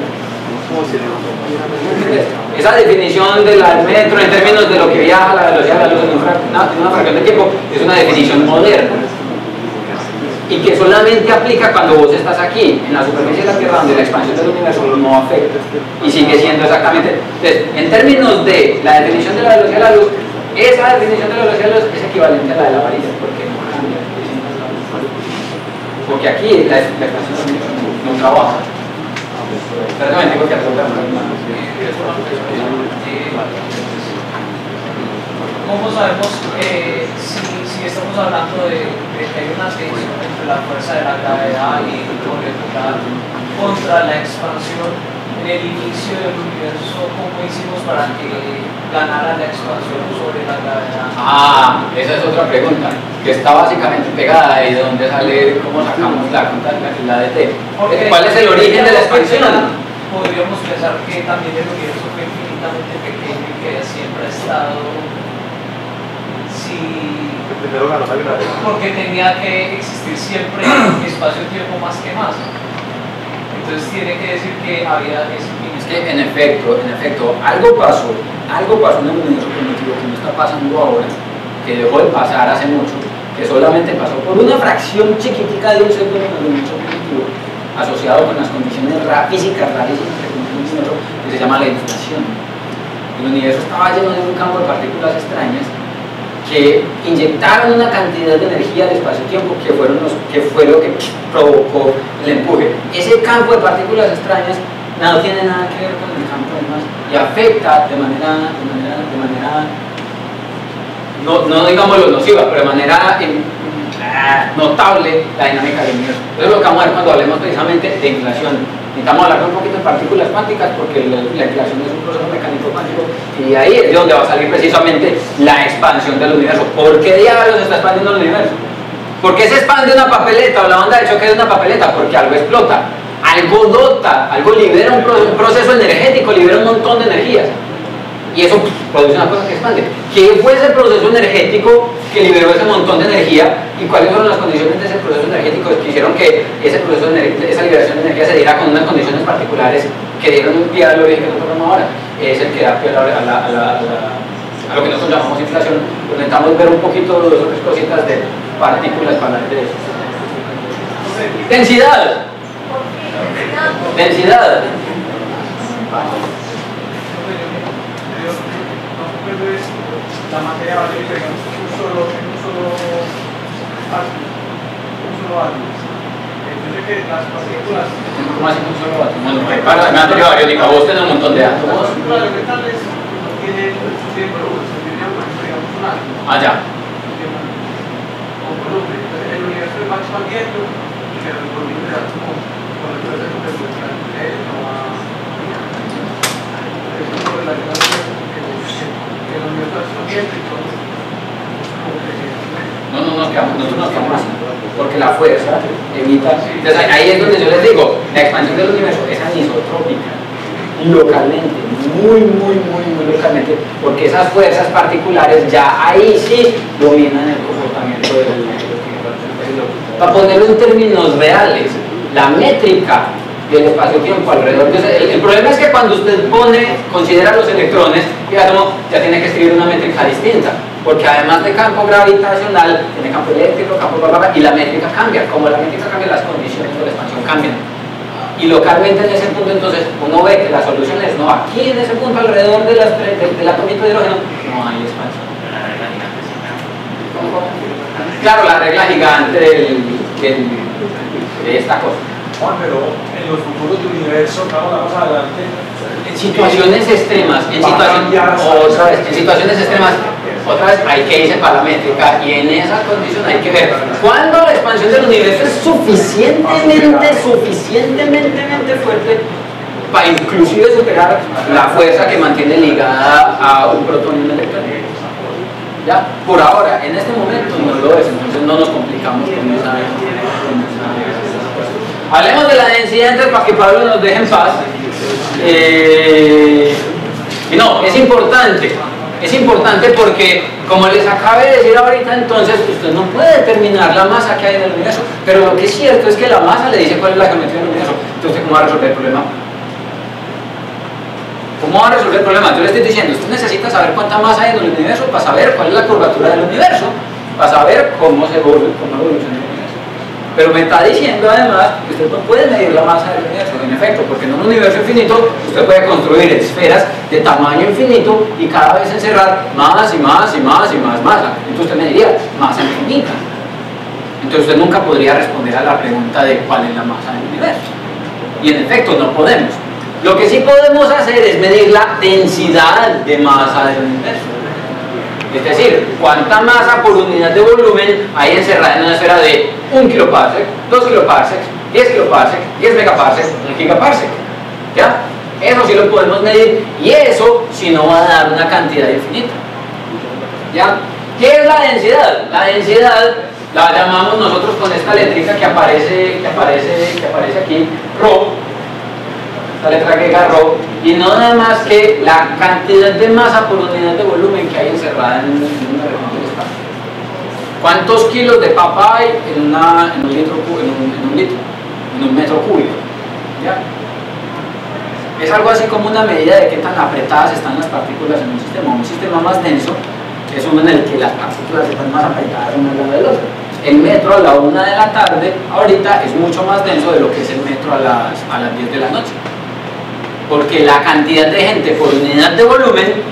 Esa definición del metro en términos de lo que viaja la velocidad de la luz en una fracción de tiempo es una definición moderna y que solamente aplica cuando vos estás aquí en la superficie de la Tierra, donde la expansión del universo no afecta y sigue siendo exactamente. Entonces, en términos de la definición de la velocidad de la luz, esa definición de la velocidad de la luz es equivalente a la de la varilla, porque aquí la expansión del universo no trabaja. Perdón, tengo que apuntar. ¿Cómo sabemos si estamos hablando de que hay una tensión entre la fuerza de la gravedad y el molecular contra la expansión? En el inicio del universo, ¿cómo hicimos para que ganara la expansión sobre la gravedad? Esa es otra pregunta, que está básicamente pegada ahí de donde sale cómo sacamos la de T. ¿Cuál es el origen de la expansión? Podríamos pensar que también el universo fue infinitamente pequeño y que siempre ha estado... Primero ganó la gravedad. Porque tenía que existir siempre espacio-tiempo más que masa. Entonces tiene que decir que había ese fin. Es que en efecto, algo pasó en el universo primitivo que no está pasando ahora, que dejó de pasar hace mucho, que solamente pasó por una fracción chiquitica de un segundo en el universo primitivo, asociado con las condiciones físicas rarísimas que se llama la inflación. El universo estaba lleno de un campo de partículas extrañas que inyectaron una cantidad de energía al espacio-tiempo que fue lo que provocó el empuje. Ese campo de partículas extrañas no tiene nada que ver con el campo de masa y afecta de manera no digamos lo nociva, pero de manera notable la dinámica del universo. Eso es lo que vamos a ver cuando hablemos precisamente de inflación. Necesitamos hablar un poquito de partículas cuánticas porque la inflación es un proceso mecánico cuántico y ahí es de donde va a salir precisamente la expansión del universo. ¿Por qué diablos se está expandiendo el universo? ¿Por qué se expande una papeleta o la onda de choque de una papeleta? Porque algo explota, algo dota, algo libera un proceso energético, libera un montón de energías. Y eso produce una cosa que expande. ¿Qué fue ese proceso energético que liberó ese montón de energía? ¿Y cuáles fueron las condiciones de ese proceso energético que hicieron que ese proceso esa liberación de energía se diera con unas condiciones particulares que dieron un pie al origen que nosotros vemos ahora? Es el que da pie a lo que nosotros llamamos inflación. Intentamos ver un poquito de las otras cositas de partículas para hablar de eso. Densidad. Densidad. La materia vale en un solo átomo. Entonces que las partículas... ¿Cómo así un solo átomo? Para la materia bariónica, vos tenés un montón de átomos. Los metales tienen volumen, digamos un átomo. Ah, ya. Con volumen. Entonces el universo va expandiendo, pero el volumen del átomo con el proceso de evolución no va... Nosotros nos quedamos así, porque la fuerza evita. Entonces ahí es donde yo les digo, la expansión del universo es anisotrópica, localmente, muy localmente, porque esas fuerzas particulares ya ahí sí dominan el comportamiento del universo. Para ponerlo en términos reales, la métrica del espacio-tiempo alrededor. Entonces, el problema es que cuando usted considera los electrones y átomos, ya tiene que escribir una métrica distinta, porque además de campo gravitacional, tiene campo eléctrico, campo y la métrica cambia. Como la métrica cambia, las condiciones de la expansión cambian. Y localmente en ese punto, entonces, uno ve que la solución es, no, aquí en ese punto alrededor del atomito de hidrógeno, no hay expansión. Claro, la regla gigante de esta cosa. Juan, pero en los futuros del universo, más adelante, en situaciones extremas, en situaciones extremas, otra vez hay que irse para la métrica y en esa condición hay que ver cuándo la expansión del universo es suficientemente fuerte para inclusive superar la fuerza que mantiene ligada a un protón y un electrón. ¿Ya? Por ahora, en este momento no lo es, entonces no nos complicamos con esa. Hablemos de la densidad entonces para que Pablo nos deje en paz. Y no, es importante porque, como les acabé de decir ahorita, entonces usted no puede determinar la masa que hay en el universo, pero lo que es cierto es que la masa le dice cuál es la geometría del universo. Entonces, ¿cómo va a resolver el problema? ¿Cómo va a resolver el problema? Yo le estoy diciendo, usted necesita saber cuánta masa hay en el universo para saber cuál es la curvatura del universo, para saber cómo evoluciona el universo. Pero me está diciendo además que usted no puede medir la masa del universo, en efecto, porque en un universo infinito usted puede construir esferas de tamaño infinito y cada vez encerrar más y más masa. Entonces usted mediría masa infinita. Entonces usted nunca podría responder a la pregunta de cuál es la masa del universo. Y en efecto no podemos. Lo que sí podemos hacer es medir la densidad de masa del universo. Es decir, cuánta masa por unidad de volumen hay encerrada en una esfera de 1 kiloparsec, 2 kiloparsecs, 10 kiloparsecs, 10 megaparsecs, 1 gigaparsec. ¿Ya? Eso sí lo podemos medir y eso sí no va a dar una cantidad infinita. ¿Ya? ¿Qué es la densidad? La densidad la llamamos nosotros con esta letrica que aparece aquí, ρ. Esta letra griega ρ, y no nada más que la cantidad de masa por unidad de volumen que hay encerrada en una región del espacio. ¿Cuántos kilos de papa hay en un metro cúbico? ¿Ya? Es algo así como una medida de qué tan apretadas están las partículas en un sistema. Un sistema más denso es uno en el que las partículas están más apretadas una al lado del otro. El metro a la 1 de la tarde ahorita es mucho más denso de lo que es el metro a las 10 de la noche, porque la cantidad de gente por unidad de volumen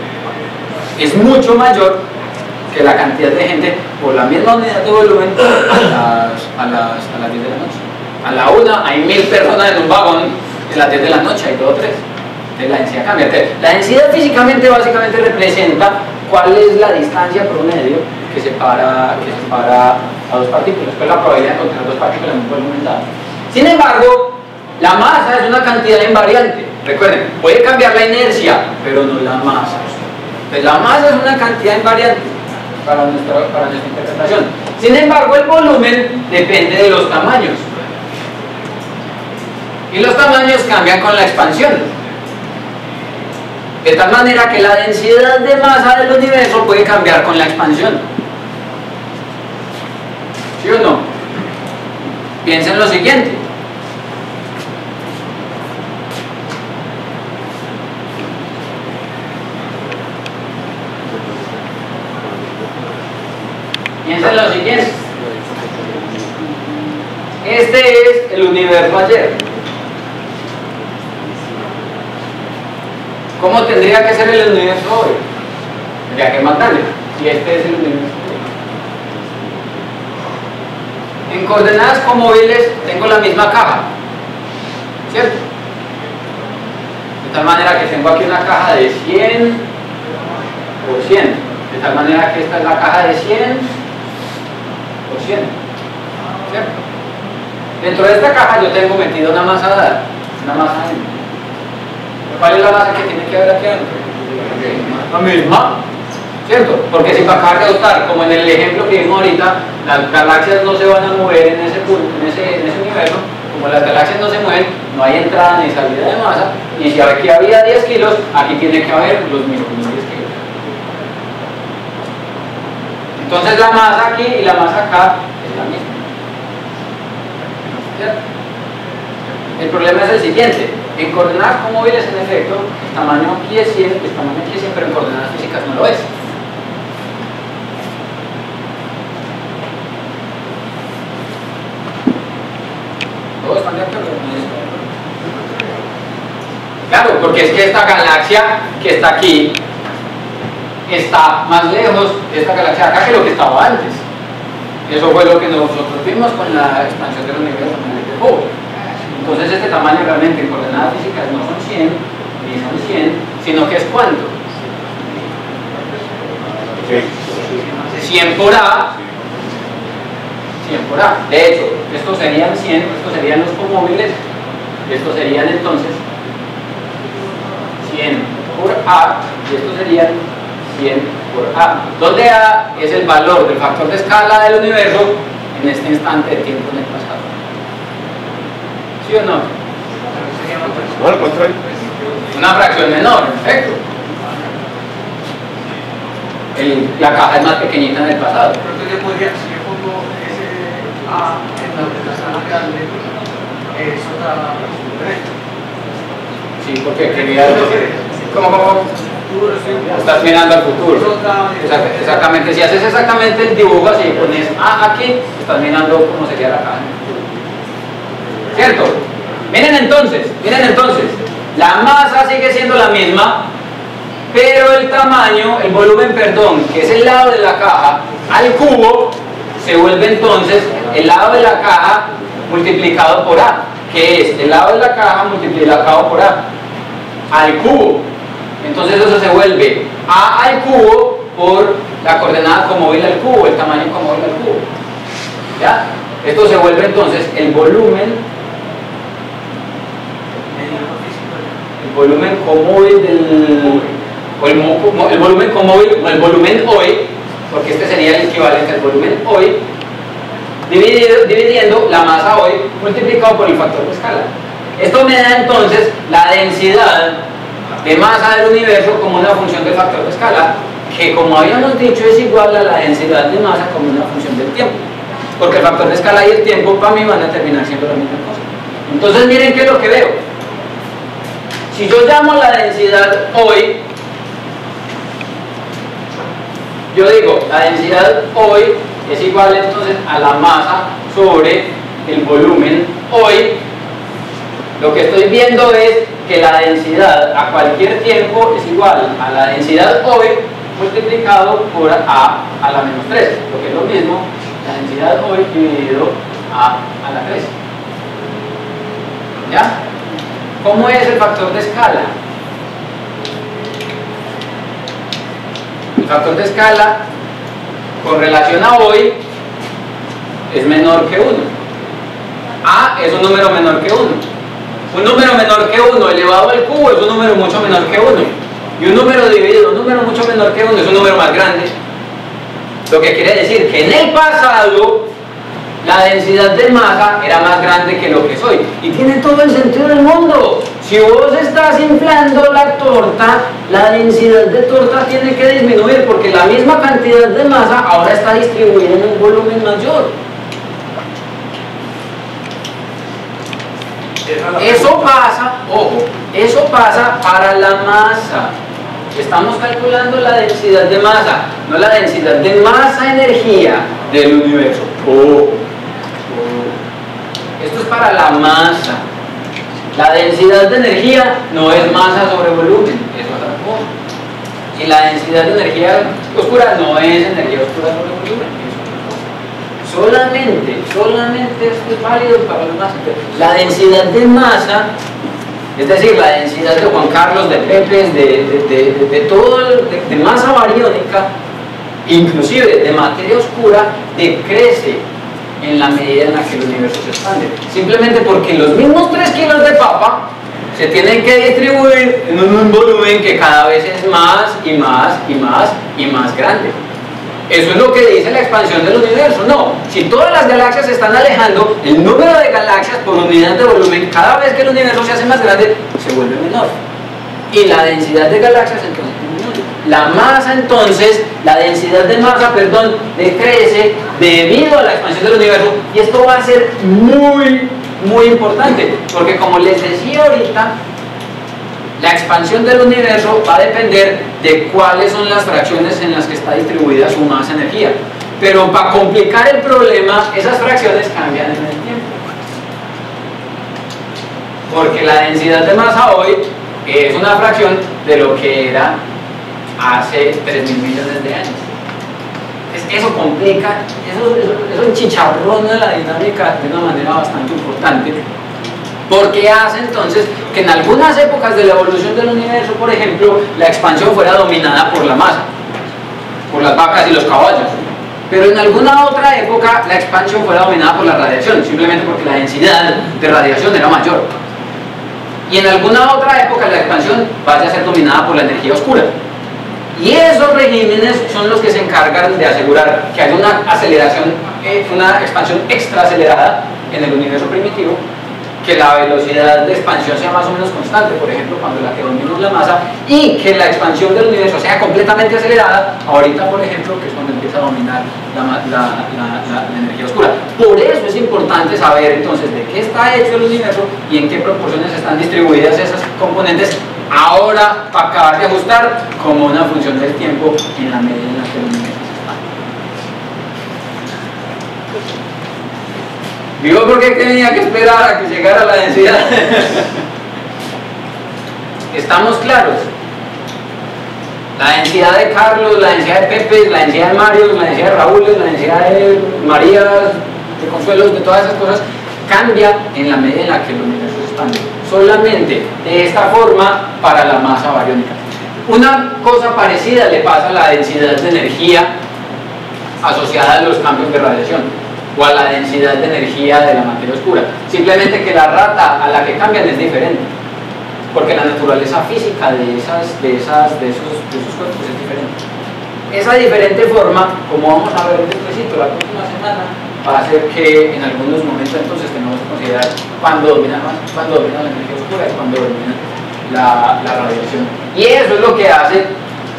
es mucho mayor que la cantidad de gente por la misma unidad de volumen a las 10 de la noche. A la 1 hay 1000 personas en un vagón, y a las 10 de la noche hay 2 o 3. Entonces la densidad cambia. La densidad físicamente básicamente representa cuál es la distancia promedio que separa a dos partículas, pues la probabilidad de encontrar dos partículas en un volumen dado. Sin embargo, La masa es una cantidad invariante. Recuerden, puede cambiar la inercia, pero no la masa. Entonces la masa es una cantidad invariante para nuestra interpretación. Sin embargo, el volumen depende de los tamaños. Y los tamaños cambian con la expansión. De tal manera que la densidad de masa del universo puede cambiar con la expansión. ¿Sí o no? Piensen lo siguiente. Piensen lo siguiente. Este es el universo ayer. ¿Cómo tendría que ser el universo hoy? Tendría que más grande. Y este es el universo hoy. En coordenadas comóviles tengo la misma caja, ¿cierto? De tal manera que tengo aquí una caja de 100 por 100. De tal manera que esta es la caja de 100 por 100, ¿cierto? Dentro de esta caja yo tengo metido una masa dada, una masa M. ¿Cuál es la masa que tiene que haber aquí adentro? La misma, ¿cierto? Porque si para acabar de gustar, como en el ejemplo que vimos ahorita, las galaxias no se van a mover en ese punto, en ese universo. Como las galaxias no se mueven, no hay entrada ni salida de masa. Y si aquí había 10 kilos, aquí tiene que haber los mismos 10 kilos. Entonces la masa aquí y la masa acá es la misma, ¿cierto? El problema es el siguiente. En coordenadas comóviles, en efecto, el tamaño aquí es 100, el tamaño aquí es 100, pero en coordenadas físicas no lo es. ¿Todos están de acuerdo con eso? Claro, porque es que esta galaxia que está aquí está más lejos de esta galaxia de acá que lo que estaba antes. Eso fue lo que nosotros vimos con la expansión del universo con el Hubble. Entonces este tamaño realmente en coordenadas físicas no son 100, ni son 100, sino que es ¿cuánto? 100 por A, 100 por A. De hecho, estos serían 100, estos serían los comóviles, y estos serían entonces 100 por A, y estos serían 100 por A, donde A es el valor del factor de escala del universo en este instante de tiempo en el pasado. ¿Sí o no? No, al contrario. Una fracción menor, en efecto. La caja es más pequeñita en el pasado. Pero entonces yo podría, si yo pongo ese A en la representación más grande, eso da diferente. Sí, porque ¿cómo? Estás mirando al futuro. Exactamente, si haces exactamente el dibujo así, pones A aquí, estás mirando cómo sería la caja. ¿Cierto? Miren entonces, la masa sigue siendo la misma, pero el tamaño, el volumen, perdón, que es el lado de la caja al cubo, se vuelve entonces el lado de la caja multiplicado por A, que es el lado de la caja multiplicado por A, al cubo. Entonces eso se vuelve A al cubo por la coordenada comóvil al cubo, el tamaño comóvil al cubo. ¿Ya? Esto se vuelve entonces el volumen comóvil del... el volumen comóvil, o el volumen hoy, porque este sería el equivalente al volumen hoy, dividiendo la masa hoy multiplicado por el factor de escala. Esto me da entonces la densidad de masa del universo como una función del factor de escala, que como habíamos dicho es igual a la densidad de masa como una función del tiempo, porque el factor de escala y el tiempo para mí van a terminar siendo la misma cosa. Entonces miren qué es lo que veo. Si yo llamo la densidad hoy, yo digo la densidad hoy es igual entonces a la masa sobre el volumen hoy. Lo que estoy viendo es que la densidad a cualquier tiempo es igual a la densidad hoy multiplicado por A a la menos 3, lo que es lo mismo, la densidad hoy dividido A la 3. ¿Ya? ¿Cómo es el factor de escala? El factor de escala con relación a hoy es menor que 1. A es un número menor que 1. Un número menor que 1 elevado al cubo es un número mucho menor que 1. Y un número dividido, un número mucho menor que 1 es un número más grande. Lo que quiere decir que en el pasado la densidad de masa era más grande que lo que es hoy. Y tiene todo el sentido del mundo. Si vos estás inflando la torta, la densidad de torta tiene que disminuir porque la misma cantidad de masa ahora está distribuida en un volumen mayor. Eso pasa, ojo, eso pasa para la masa. Estamos calculando la densidad de masa, no la densidad de masa-energía del universo. Esto es para la masa. La densidad de energía no es masa sobre volumen, es otra cosa. Y la densidad de energía oscura no es energía oscura sobre volumen, es otra cosa. Solamente esto es válido para la masa. La densidad de masa, es decir, la densidad de Juan Carlos, de Pepe, de todo, de masa bariónica, inclusive de materia oscura, decrece en la medida en la que el universo se expande. Simplemente porque los mismos 3 kilos de papa se tienen que distribuir en un volumen que cada vez es más y más y más y más grande. Eso es lo que dice la expansión del universo. No, si todas las galaxias se están alejando, el número de galaxias por unidad de volumen, cada vez que el universo se hace más grande, se vuelve menor. Y la densidad de galaxias entonces disminuye. La masa entonces, la densidad de masa, perdón, decrece debido a la expansión del universo. Y esto va a ser muy importante, porque como les decía ahorita, la expansión del universo va a depender de cuáles son las fracciones en las que está distribuida su masa-energía. Pero para complicar el problema, esas fracciones cambian en el tiempo. Porque la densidad de masa hoy es una fracción de lo que era hace 3.000 millones de años. Eso complica, eso enchicharrona la dinámica de una manera bastante importante. Porque hace entonces que en algunas épocas de la evolución del universo, por ejemplo, la expansión fuera dominada por la masa, por las vacas y los caballos. Pero en alguna otra época la expansión fuera dominada por la radiación, simplemente porque la densidad de radiación era mayor. Y en alguna otra época la expansión vaya a ser dominada por la energía oscura. Y esos regímenes son los que se encargan de asegurar que haya una aceleración, una expansión extra acelerada en el universo primitivo, que la velocidad de expansión sea más o menos constante, por ejemplo, cuando la que domina es la masa, y que la expansión del universo sea completamente acelerada, ahorita, por ejemplo, que es cuando empieza a dominar la energía oscura. Por eso es importante saber, entonces, de qué está hecho el universo y en qué proporciones están distribuidas esas componentes, ahora, para acabar de ajustar, como una función del tiempo en la medida en la que el universo se expande. ¿Vio por qué tenía que esperar a que llegara la densidad? ¿Estamos claros? La densidad de Carlos, la densidad de Pepe, la densidad de Mario, la densidad de Raúl, la densidad de María, de Consuelo, de todas esas cosas, cambia en la medida en la que el universo se expande. Solamente de esta forma para la masa bariónica. Una cosa parecida le pasa a la densidad de energía asociada a los cambios de radiación, o a la densidad de energía de la materia oscura. Simplemente que la rata a la que cambian es diferente, porque la naturaleza física de esos cuerpos es diferente. Esa diferente forma, como vamos a ver después la próxima semana, va a hacer que en algunos momentos entonces tenemos que considerar cuándo domina la energía oscura y cuándo domina la radiación. Y eso es lo que hace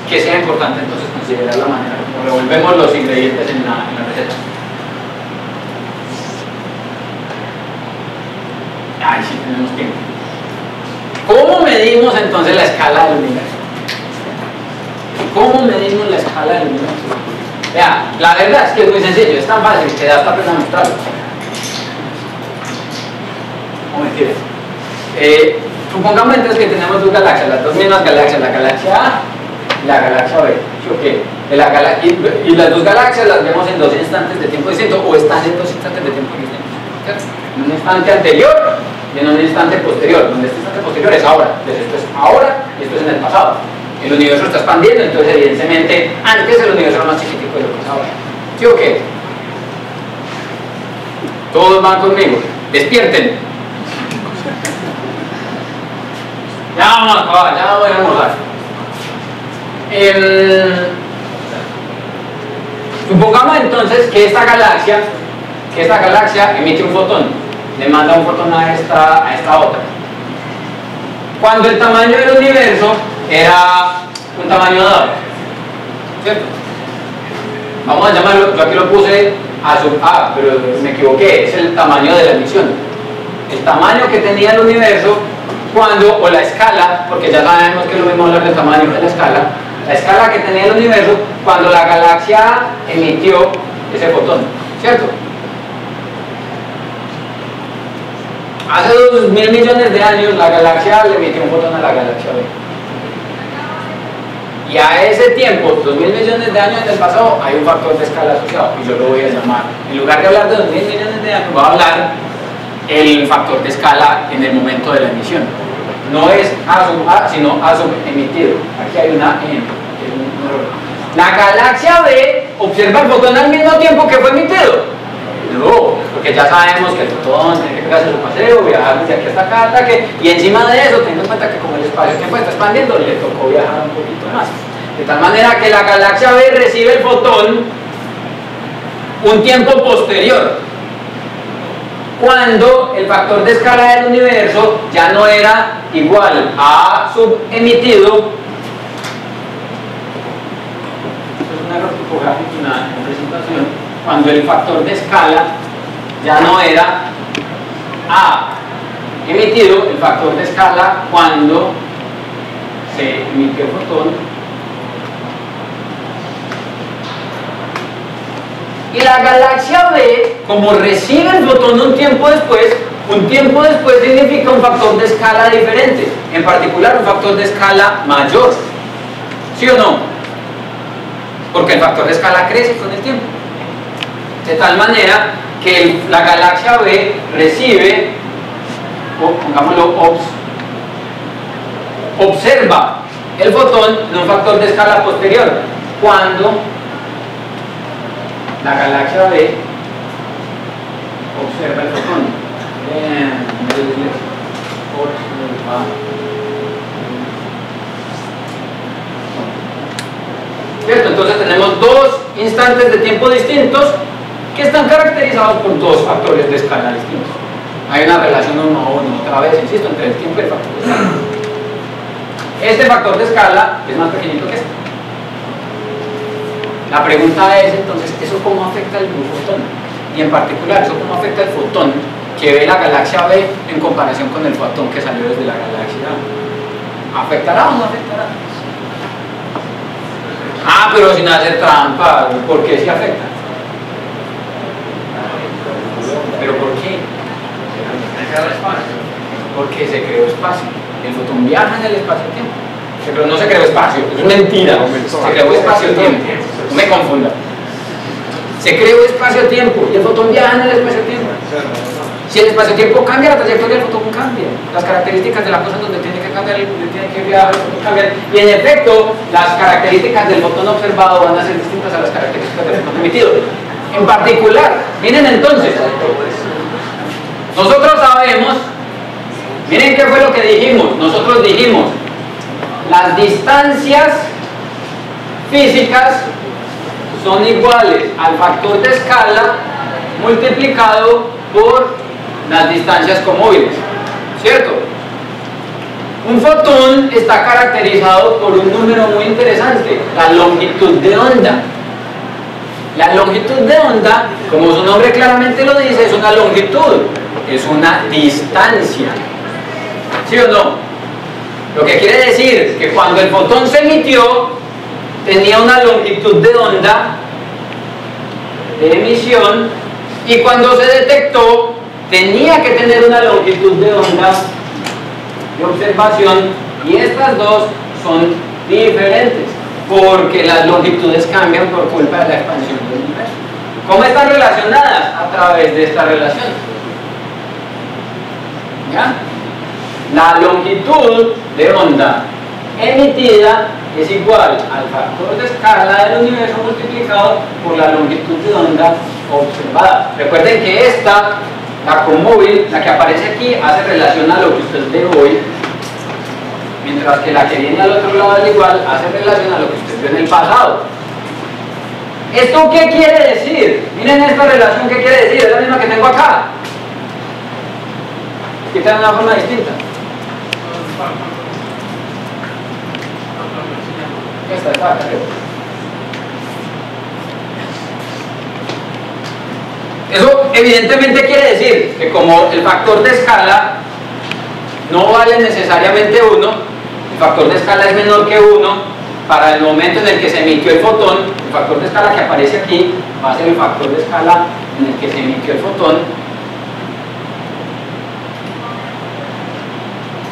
que sea importante entonces considerar la manera como revolvemos los ingredientes en la receta. Ay, sí tenemos tiempo. ¿Cómo medimos entonces la escala del universo? ¿Cómo medimos la escala del universo? Vea, la verdad es que es muy sencillo, es tan fácil que da hasta pena mostrarlo. No mentiras. Supongamos entonces que tenemos dos galaxias, las dos mismas galaxias, la galaxia A y la galaxia B. ¿Sí o qué? Y las dos galaxias las vemos en dos instantes de tiempo distintos, o están en dos instantes de tiempo distintos. En un instante anterior y en un instante posterior, donde este instante posterior es ahora. Entonces esto es ahora y esto es en el pasado. El universo está expandiendo, entonces evidentemente antes el universo era más chiquitico de lo que es ahora. ¿Sí o qué? Todos van conmigo, despierten. Ya voy a almorzar. Supongamos entonces que esta galaxia emite un fotón, le manda un fotón a esta otra. Cuando el tamaño del universo era un tamaño dado, ¿cierto? Vamos a llamarlo, yo aquí lo puse A sub A, pero me equivoqué, es el tamaño de la emisión. El tamaño que tenía el universo cuando, o la escala, porque ya sabemos que es lo mismo hablar del tamaño que la escala que tenía el universo cuando la galaxia emitió ese fotón, ¿cierto? Hace 2.000 millones de años la galaxia le emitió un fotón a la galaxia B. Y a ese tiempo, 2.000 millones de años en el pasado, hay un factor de escala asociado, y yo lo voy a llamar, en lugar de hablar de 2.000 millones de años, voy a hablar el factor de escala en el momento de la emisión. No es A sub A, sino A sub emitido. Aquí hay una M, que es un error. La galaxia B observa el fotón al mismo tiempo que fue emitido. No, porque ya sabemos que el fotón tiene que pegarse su paseo, viajar desde aquí hasta acá, y encima de eso, teniendo en cuenta que como el espacio-tiempo está expandiendo, le tocó viajar un poquito más. De tal manera que la galaxia B recibe el fotón un tiempo posterior, cuando el factor de escala del universo ya no era igual a A sub emitido. Esto es un error tipográfico en la presentación. Cuando el factor de escala ya no era A emitido, el factor de escala cuando se emitió el fotón, y la galaxia B, como recibe el fotón un tiempo después significa un factor de escala diferente, en particular un factor de escala mayor, ¿sí o no? Porque el factor de escala crece con el tiempo. De tal manera que la galaxia B recibe, o pongámoslo, observa el fotón en un factor de escala posterior, cuando la galaxia B observa el fotón. ¿Cierto? Entonces tenemos dos instantes de tiempo distintos que están caracterizados por dos factores de escala distintos. Hay una relación uno a uno, otra vez, insisto, entre el tiempo y el factor de escala. Este factor de escala es más pequeñito que este. La pregunta es entonces, ¿eso cómo afecta el fotón? Y en particular, ¿eso cómo afecta el fotón que ve la galaxia B en comparación con el fotón que salió desde la galaxia A? ¿Afectará o no afectará? Ah, pero sin hacer trampa, ¿por qué sí afecta? ¿Pero por qué? Porque se creó espacio. El fotón viaja en el espacio-tiempo. Pero no se creó espacio, es mentira. Se creó espacio-tiempo. No me confunda. Se creó espacio-tiempo y el fotón viaja en el espacio-tiempo. Si el espacio-tiempo cambia, la trayectoria del fotón cambia. Las características de la cosa donde tiene que cambiar, donde tiene que viajar, el fotón cambian. Y en efecto, las características del fotón observado van a ser distintas a las características del fotón emitido. En particular, miren entonces, nosotros sabemos, miren qué fue lo que dijimos. Nosotros dijimos, las distancias físicas son iguales al factor de escala multiplicado por las distancias comóviles, ¿cierto? Un fotón está caracterizado por un número muy interesante, la longitud de onda. La longitud de onda, como su nombre claramente lo dice, es una longitud, es una distancia, ¿sí o no? Lo que quiere decir que cuando el fotón se emitió, tenía una longitud de onda de emisión, y cuando se detectó, tenía que tener una longitud de onda de observación, y estas dos son diferentes, porque las longitudes cambian por culpa de la expansión del universo. ¿Cómo están relacionadas? A través de esta relación. ¿Ya? La longitud de onda emitida es igual al factor de escala del universo multiplicado por la longitud de onda observada. Recuerden que esta, la comóvil, la que aparece aquí, hace relación a lo que usted ve hoy mientras que la que viene al otro lado del igual hace relación a lo que usted vio en el pasado. ¿Esto qué quiere decir? Miren esta relación, ¿qué quiere decir? Es la misma que tengo acá. Escrita de una forma distinta. Esta está acá. Eso evidentemente quiere decir que como el factor de escala no vale necesariamente 1, el factor de escala es menor que 1, para el momento en el que se emitió el fotón, el factor de escala que aparece aquí va a ser el factor de escala en el que se emitió el fotón.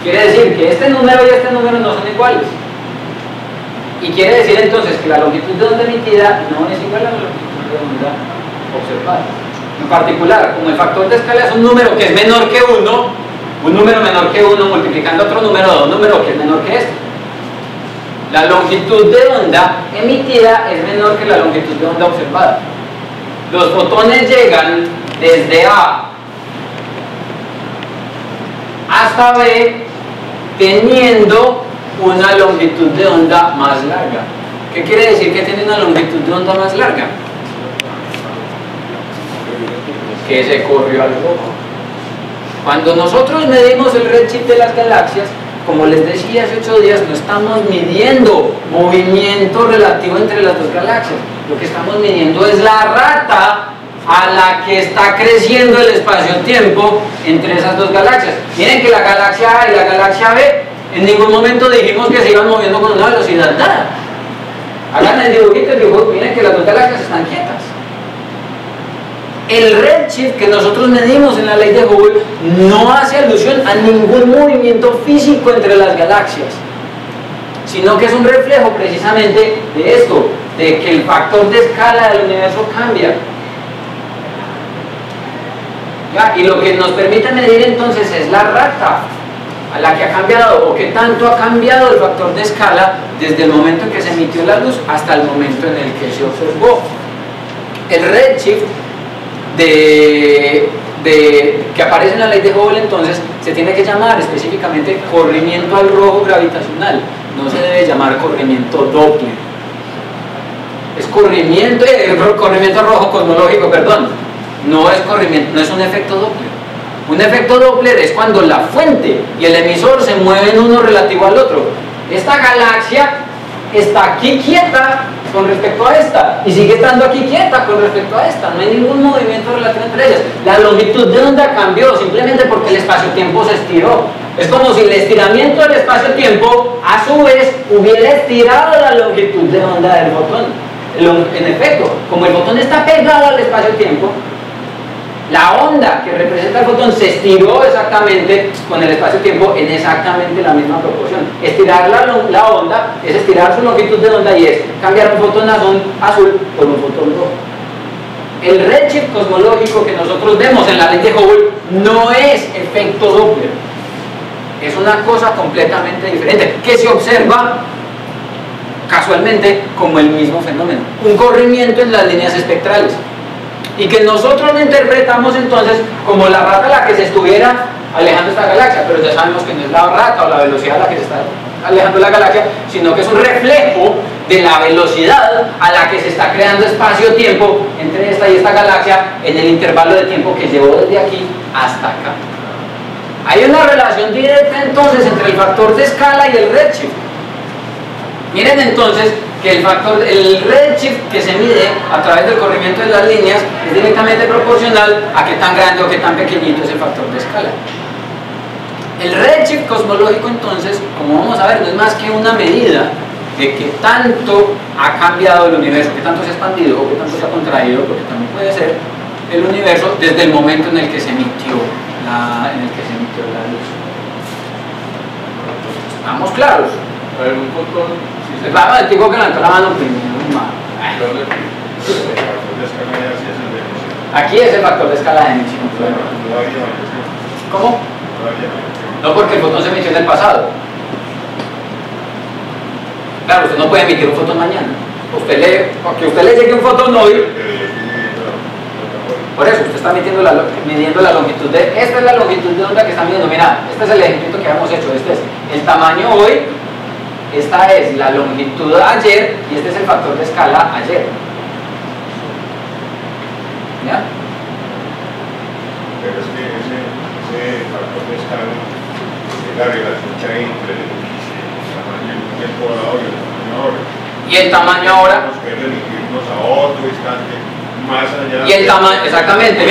Quiere decir que este número y este número no son iguales. Y quiere decir entonces que la longitud de onda emitida no es igual a la longitud de onda observada. En particular, como el factor de escala es un número que es menor que 1, un número menor que 1 multiplicando otro número de un número que es menor que este. La longitud de onda emitida es menor que la longitud de onda observada. Los fotones llegan desde A hasta B teniendo una longitud de onda más larga. ¿Qué quiere decir que tiene una longitud de onda más larga? Que se corrió al rojo. Cuando nosotros medimos el redshift de las galaxias, como les decía hace 8 días, no estamos midiendo movimiento relativo entre las dos galaxias. Lo que estamos midiendo es la rata a la que está creciendo el espacio-tiempo entre esas dos galaxias. Miren que la galaxia A y la galaxia B en ningún momento dijimos que se iban moviendo con una velocidad nada. Hagan el dibujito y dibujo, miren que las dos galaxias están quietas. El redshift que nosotros medimos en la ley de Hubble no hace alusión a ningún movimiento físico entre las galaxias, sino que es un reflejo precisamente de esto, de que el factor de escala del universo cambia. ¿Ya? Y lo que nos permite medir entonces es la rata a la que ha cambiado, o que tanto ha cambiado el factor de escala desde el momento en que se emitió la luz hasta el momento en el que se observó. El redshift que aparece en la ley de Hubble entonces se tiene que llamar específicamente corrimiento al rojo gravitacional, no se debe llamar corrimiento Doppler. Es corrimiento al rojo cosmológico, perdón, no es corrimiento, no es un efecto Doppler. Un efecto Doppler es cuando la fuente y el emisor se mueven uno relativo al otro. Esta galaxia está aquí quieta con respecto a esta y sigue estando aquí quieta con respecto a esta, no hay ningún movimiento relativo entre ellas. La longitud de onda cambió simplemente porque el espacio-tiempo se estiró. Es como si el estiramiento del espacio-tiempo a su vez hubiera estirado la longitud de onda del fotón. En efecto, como el fotón está pegado al espacio-tiempo, la onda que representa el fotón se estiró exactamente con el espacio-tiempo en exactamente la misma proporción. Estirar la onda es estirar su longitud de onda y es cambiar un fotón azul por un fotón rojo. El redshift cosmológico que nosotros vemos en la ley de Hubble no es efecto Doppler. Es una cosa completamente diferente que se observa casualmente como el mismo fenómeno. Un corrimiento en las líneas espectrales. Y que nosotros lo interpretamos entonces como la rata a la que se estuviera alejando esta galaxia, pero ya sabemos que no es la rata o la velocidad a la que se está alejando la galaxia, sino que es un reflejo de la velocidad a la que se está creando espacio-tiempo entre esta y esta galaxia en el intervalo de tiempo que llevó desde aquí hasta acá. Hay una relación directa entonces entre el factor de escala y el redshift. Miren entonces que el redshift que se mide a través del corrimiento de las líneas es directamente proporcional a qué tan grande o qué tan pequeñito es el factor de escala. El redshift cosmológico entonces, como vamos a ver, no es más que una medida de qué tanto ha cambiado el universo, qué tanto se ha expandido o qué tanto se ha contraído, porque también puede ser el universo desde el momento en el que se emitió la luz. ¿Estamos claros? A ver, un fotón. Claro, el tipo que levantó la mano primero. Aquí es el factor de escala de emisión. ¿Cómo? No, porque el fotón se emitió en el pasado. Claro, usted no puede emitir un fotón mañana. Porque usted le llegue un fotón hoy. Por eso, usted está midiendo la longitud de... Esta es la longitud de onda que está midiendo. Mira, este es el ejemplo que habíamos hecho. Este es el tamaño hoy, esta es la longitud ayer y este es el factor de escala ayer. ¿Ya? Pero es que ese factor de escala es la relación que hay entre el tamaño del tiempo ahora y el tamaño ahora. Y el tamaño ahora. Tenemos que remitirnos a otro instante más allá. Y el tamaño, exactamente,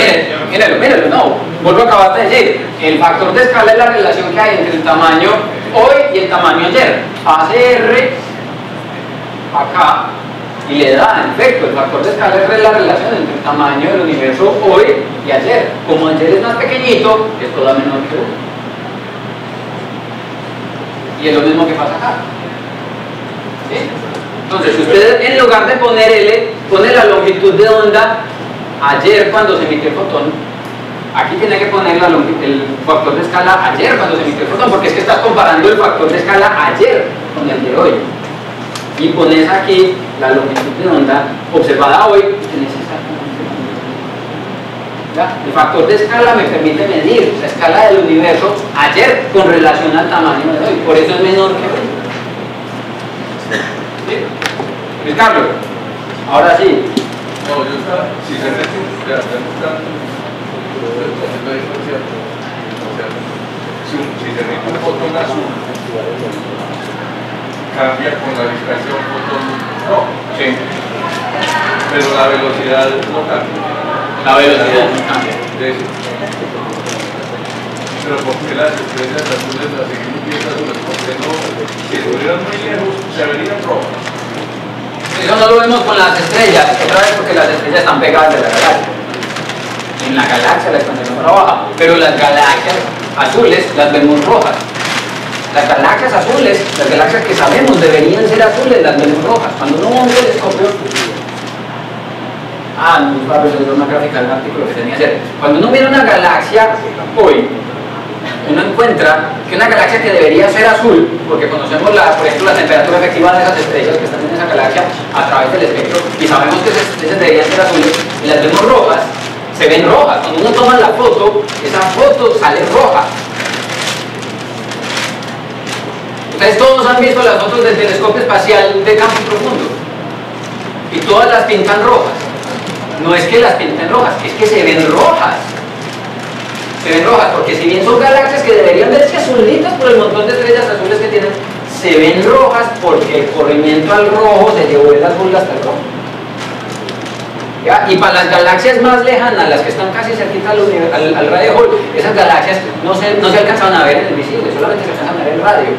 mírenlo, no. Vuelvo a acabar de decir, el factor de escala es la relación que hay entre el tamaño hoy y el tamaño ayer. Hace R acá y le da, en efecto, el factor de escala es la relación entre el tamaño del universo hoy y ayer. Como ayer es más pequeñito, esto da menor que 1. Y es lo mismo que pasa acá. ¿Sí? Entonces, si usted en lugar de poner L, pone la longitud de onda ayer cuando se emitió el fotón, aquí tiene que poner el factor de escala ayer cuando se emitió el fotón, porque es que estás comparando el factor de escala ayer con el de hoy. Y pones aquí la longitud de onda observada hoy y tenés esta. El factor de escala me permite medir la escala del universo ayer con relación al tamaño de hoy, por eso es menor que hoy. ¿Sí? Luis Carlos, ahora sí. No, yo estaba, si se mete, ya están haciendo la distancia. O sea, si se mete un fotón azul, cambia con la distancia un fotón rojo. Sí. Pero la velocidad no cambia. La velocidad no cambia. Pero ¿por qué las estrellas azules las seguimos viendo azules? Porque no, si estuvieran muy lejos, se verían rojas. Eso no lo vemos con las estrellas, otra vez porque las estrellas están pegadas de la galaxia. En la galaxia la expansión ahora baja, pero las galaxias azules las vemos rojas. Las galaxias azules, las galaxias que sabemos deberían ser azules, las vemos rojas. Cuando uno va a un telescopio, no es para resolver una gráfica del artículo que tenía que hacer. Cuando uno mira una galaxia hoy, uno encuentra que una galaxia que debería ser azul, porque conocemos por ejemplo la temperatura efectiva de esas estrellas que están en esa galaxia a través del espectro y sabemos que esas estrellas deberían ser azules y las vemos rojas, se ven rojas. Cuando uno toma la foto, esa foto sale roja. Ustedes todos han visto las fotos del telescopio espacial de campo profundo y todas las pintan rojas. No es que las pinten rojas, es que se ven rojas. Se ven rojas, porque si bien son galaxias que deberían verse azulitas por el montón de estrellas azules que tienen, se ven rojas porque el corrimiento al rojo se llevó el azul hasta el rojo. ¿Ya? Y para las galaxias más lejanas, las que están casi cerquita al radio Hall, esas galaxias no se alcanzan a ver en el visible, solamente se alcanzan a ver en el radio.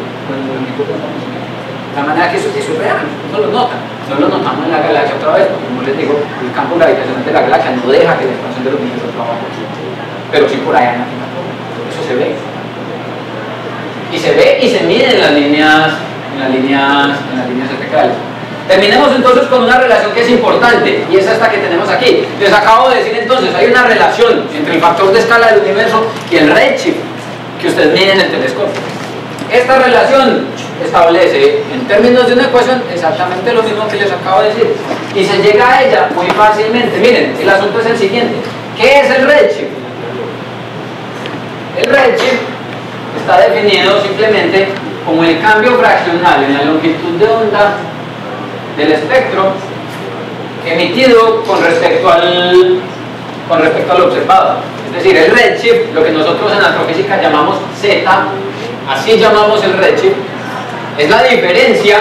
De manera que eso es real, no lo nota. No lo notamos en la galaxia otra vez, porque como les digo, el campo gravitacional de la galaxia no deja que la expansión de los universos trabaje. Pero sí por allá en la fija. Eso se ve. Y se ve y se mide en las líneas espectrales. Terminemos entonces con una relación que es importante, y es esta que tenemos aquí. Les acabo de decir entonces, hay una relación entre el factor de escala del universo y el redshift que ustedes miden en el telescopio. Esta relación establece, en términos de una ecuación, exactamente lo mismo que les acabo de decir. Y se llega a ella muy fácilmente. Miren, el asunto es el siguiente. ¿Qué es el redshift? El redshift está definido simplemente como el cambio fraccional en la longitud de onda del espectro emitido con respecto al observado. Es decir, el redshift, lo que nosotros en astrofísica llamamos Z, así llamamos el redshift, es la diferencia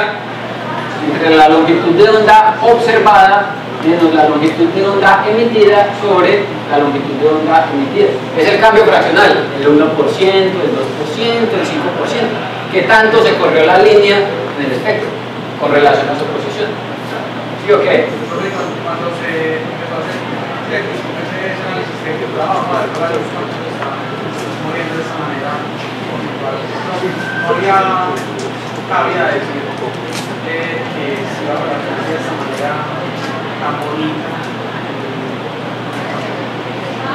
entre la longitud de onda observada menos la longitud de onda emitida sobre la longitud de onda emitida. Es el cambio fraccional, el 1%, el 2%, el 5%. ¿Qué tanto se corrió la línea en el espectro con relación a su posición? ¿Sí o qué? Cuando se empezó a hacer ese análisis de trabajo, moviendo de esa manera, no había cabida de decir que se iba a relacionar de esa manera tan bonita.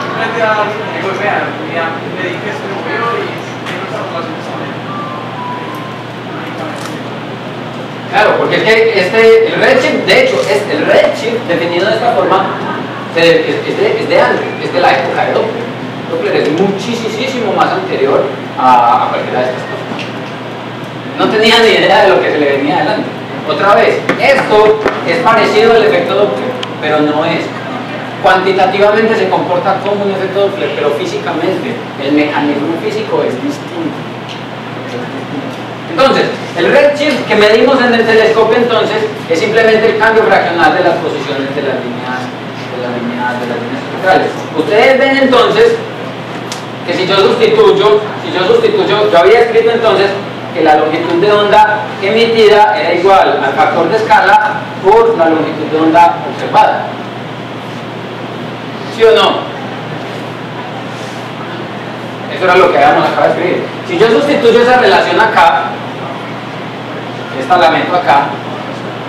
Simplemente a alguien que digo, vea, le dije que se movió y tiene esa relación de esa manera. Claro, porque es que el redshift, de hecho, es el redshift definido de esta forma, es de antes, es de la época de Doppler. Doppler es muchísimo más anterior a cualquiera de estas cosas. No tenía ni idea de lo que se le venía adelante. Otra vez, esto es parecido al efecto Doppler, pero no es. Cuantitativamente se comporta como un efecto Doppler, pero físicamente, el mecanismo físico es distinto. Entonces, el redshift que medimos en el telescopio entonces es simplemente el cambio fraccional de las posiciones de las líneas espectrales. Ustedes ven entonces que si yo sustituyo, yo había escrito entonces que la longitud de onda emitida era igual al factor de escala por la longitud de onda observada. ¿Sí o no? Eso era lo que habíamos acabado de escribir. Si yo sustituyo esa relación acá, esta la meto acá,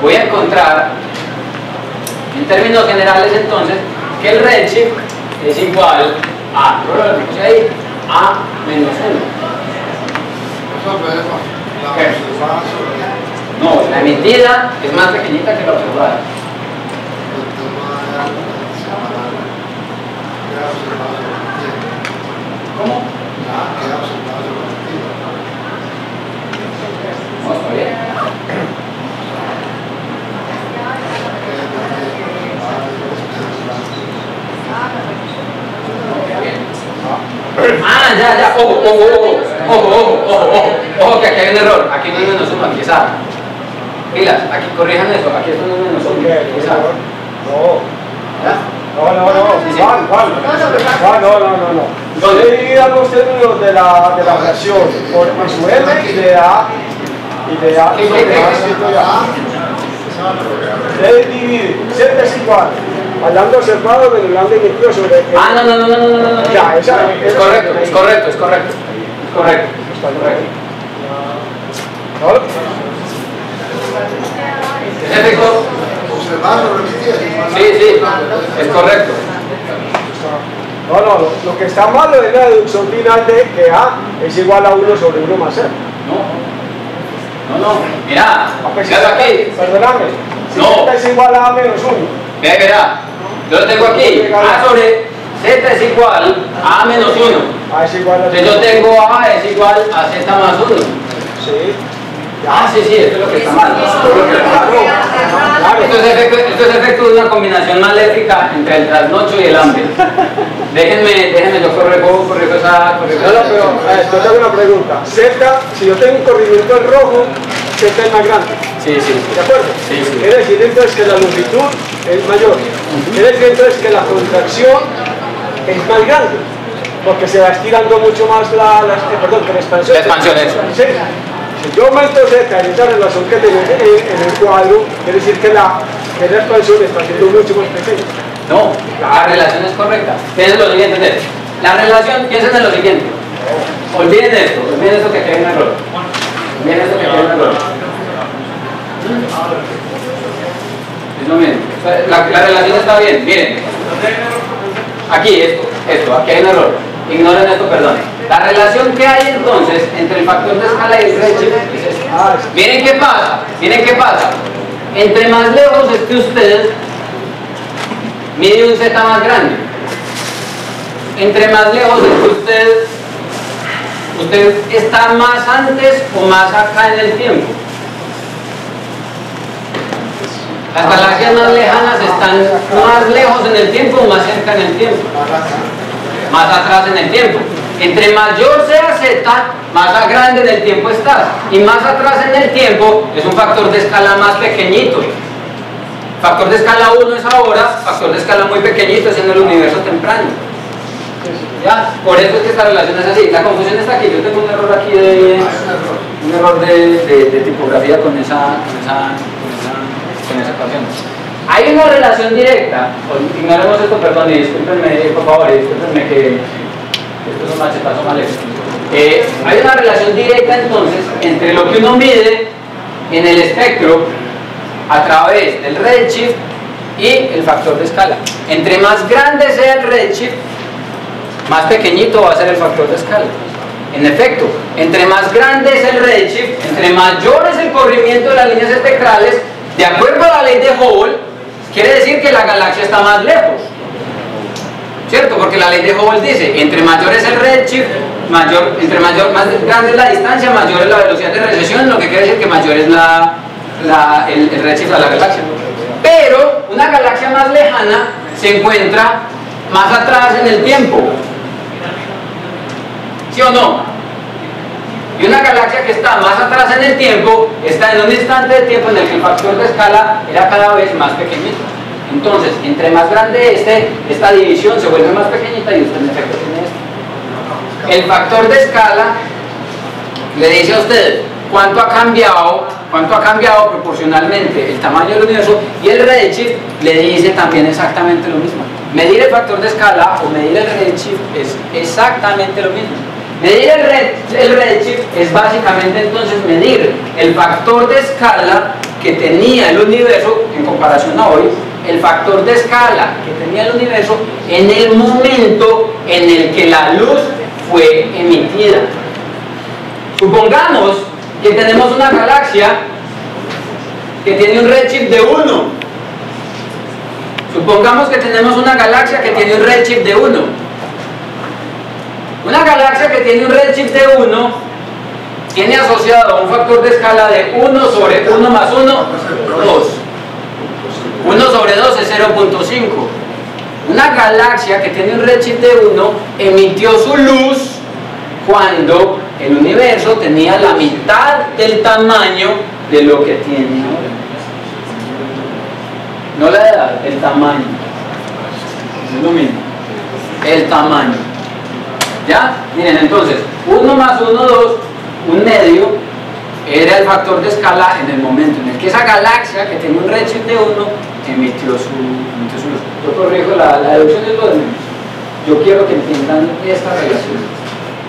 voy a encontrar en términos generales entonces que el redshift es igual a, lo puse ahí, a menos 1. No, la emitida es más pequeñita que la observada. ¿Cómo? No, está bien. Ah, ya, ojo, que aquí hay un error, aquí no es menos 1, aquí es A. Pilas, aquí corrijan eso, aquí esto no es menos 1, aquí es A. No. Yo divido los términos de la fracción por su M y de A Ustedes dividen, Z es igual al lambda observado menos lambda emitido sobre el... No. Ya, es correcto. ¿No? ¿Ese efecto? Sí, es correcto. No, lo que está malo es la deducción final de que A es igual a 1 sobre 1 más Z. No, mira aquí. Perdóname. Si No. Z es igual a menos 1. Mira, yo lo tengo aquí. A sobre Z es igual a menos 1. A es igual a... Entonces yo tengo A es igual a Z más 1. Sí. Sí, esto es lo que está mal. Claro, esto es efecto de una combinación maléfica entre el trasnocho y el hambre. Déjenme, yo corrijo esa... No, pero yo tengo una pregunta. Z, si yo tengo un corrimiento en rojo, Z es más grande. Sí. ¿De acuerdo? Sí. Quiere decir entonces que la longitud es mayor. Quiere decir entonces que la contracción es más grande. Porque se va estirando mucho más que la expansión. La expansión, eso. Sí. Si yo aumento Z en esa relación que tengo en el cuadro, quiere decir que la expansión está siendo mucho más pequeña. No, la relación es correcta. Piensen lo siguiente, la relación, piensen en lo siguiente. Olviden esto que aquí hay un error. Es lo mismo. La relación está bien, miren. Aquí, aquí hay un error. Ignoren esto, perdonen. La relación que hay entonces entre el factor de escala y el redshift es esta. Miren qué pasa. Entre más lejos esté usted, mide un Z más grande. Entre más lejos esté usted está más antes o más acá en el tiempo. Las galaxias más lejanas están más lejos en el tiempo o más cerca en el tiempo. Más atrás en el tiempo. Entre mayor sea Z, más grande en el tiempo estás. Y más atrás en el tiempo es un factor de escala más pequeñito. Factor de escala 1 es ahora, factor de escala muy pequeñito es en el universo temprano. ¿Ya? Por eso es que esta relación es así. La confusión está aquí. Yo tengo un error aquí de tipografía con esa ecuación. Hay una relación directa, ignoremos esto, perdón, y discúlpenme, por favor, discúlpenme que esto es un machetazo maléfico. Hay una relación directa entonces entre lo que uno mide en el espectro a través del redshift y el factor de escala. Entre más grande sea el redshift, más pequeñito va a ser el factor de escala. En efecto, entre más grande es el redshift, entre mayor es el corrimiento de las líneas espectrales, de acuerdo a la ley de Hubble, quiere decir que la galaxia está más lejos. ¿cierto? Porque la ley de Hubble dice, entre mayor es el redshift, más grande es la distancia, mayor es la velocidad de recesión, lo que quiere decir que mayor es el redshift a la galaxia. Pero una galaxia más lejana se encuentra más atrás en el tiempo, ¿sí o no? Y una galaxia que está más atrás en el tiempo está en un instante de tiempo en el que el factor de escala era cada vez más pequeñito. Entonces, entre más grande esta división se vuelve más pequeñita y usted en efecto tiene esto. El factor de escala le dice a usted cuánto ha cambiado proporcionalmente el tamaño del universo, y el redshift le dice también exactamente lo mismo. Medir el factor de escala o medir el redshift es exactamente lo mismo. Medir el redshift es básicamente entonces medir el factor de escala que tenía el universo en comparación a hoy, el factor de escala que tenía el universo en el momento en el que la luz fue emitida. Supongamos que tenemos una galaxia que tiene un redshift de 1. Supongamos que tenemos una galaxia que tiene un redshift de 1. Una galaxia que tiene un redshift de 1 tiene asociado un factor de escala de 1 sobre 1 más 1, 2. 1 sobre 2 es 0.5. Una galaxia que tiene un redshift de 1 emitió su luz cuando el universo tenía la mitad del tamaño de lo que tiene ahora. No la edad, el tamaño. Es lo mismo. El tamaño. ¿Ya? Miren, entonces, 1 más 1, 2, un medio, era el factor de escala en el momento en el que esa galaxia que tiene un redshift de 1 emitió su luz. Yo corrijo, la deducción es lo de menos. Yo quiero que entiendan esta relación.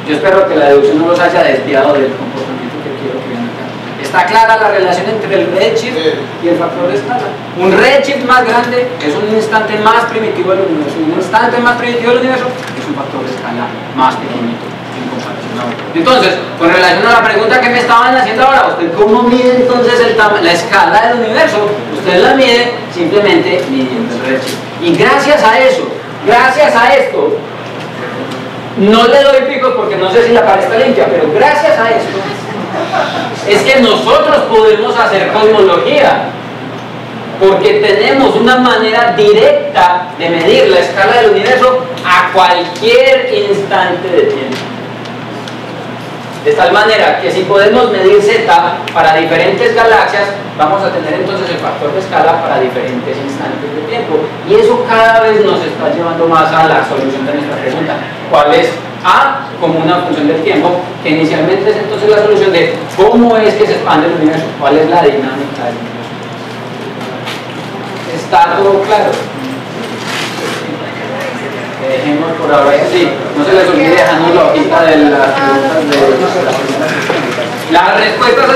Yo espero que la deducción no los haya desviado del comportamiento que quiero que vean acá. Está clara la relación entre el redshift y el factor de escala. Un redshift más grande es un instante más primitivo del universo. Un instante más primitivo del universo es un factor de escala más pequeñito en comparación a otro. Entonces, con relación a la pregunta que me estaban haciendo ahora, ¿usted cómo mide entonces la escala del universo? Usted la mide simplemente midiendo el redshift. Y gracias a eso, gracias a esto, no le doy picos porque no sé si la pared está limpia, pero gracias a esto es que nosotros podemos hacer cosmología, porque tenemos una manera directa de medir la escala del universo a cualquier instante de tiempo. De tal manera que si podemos medir Z para diferentes galaxias, vamos a tener entonces el factor de escala para diferentes instantes de tiempo. Y eso cada vez nos está llevando más a la solución de nuestra pregunta. ¿Cuál es A como una función del tiempo? Que inicialmente es entonces la solución de cómo es que se expande el universo, cuál es la dinámica del universo. ¿Está todo claro? Dejemos por ahora así. No se les olvide dejarnos la hojita de las preguntas de las respuestas a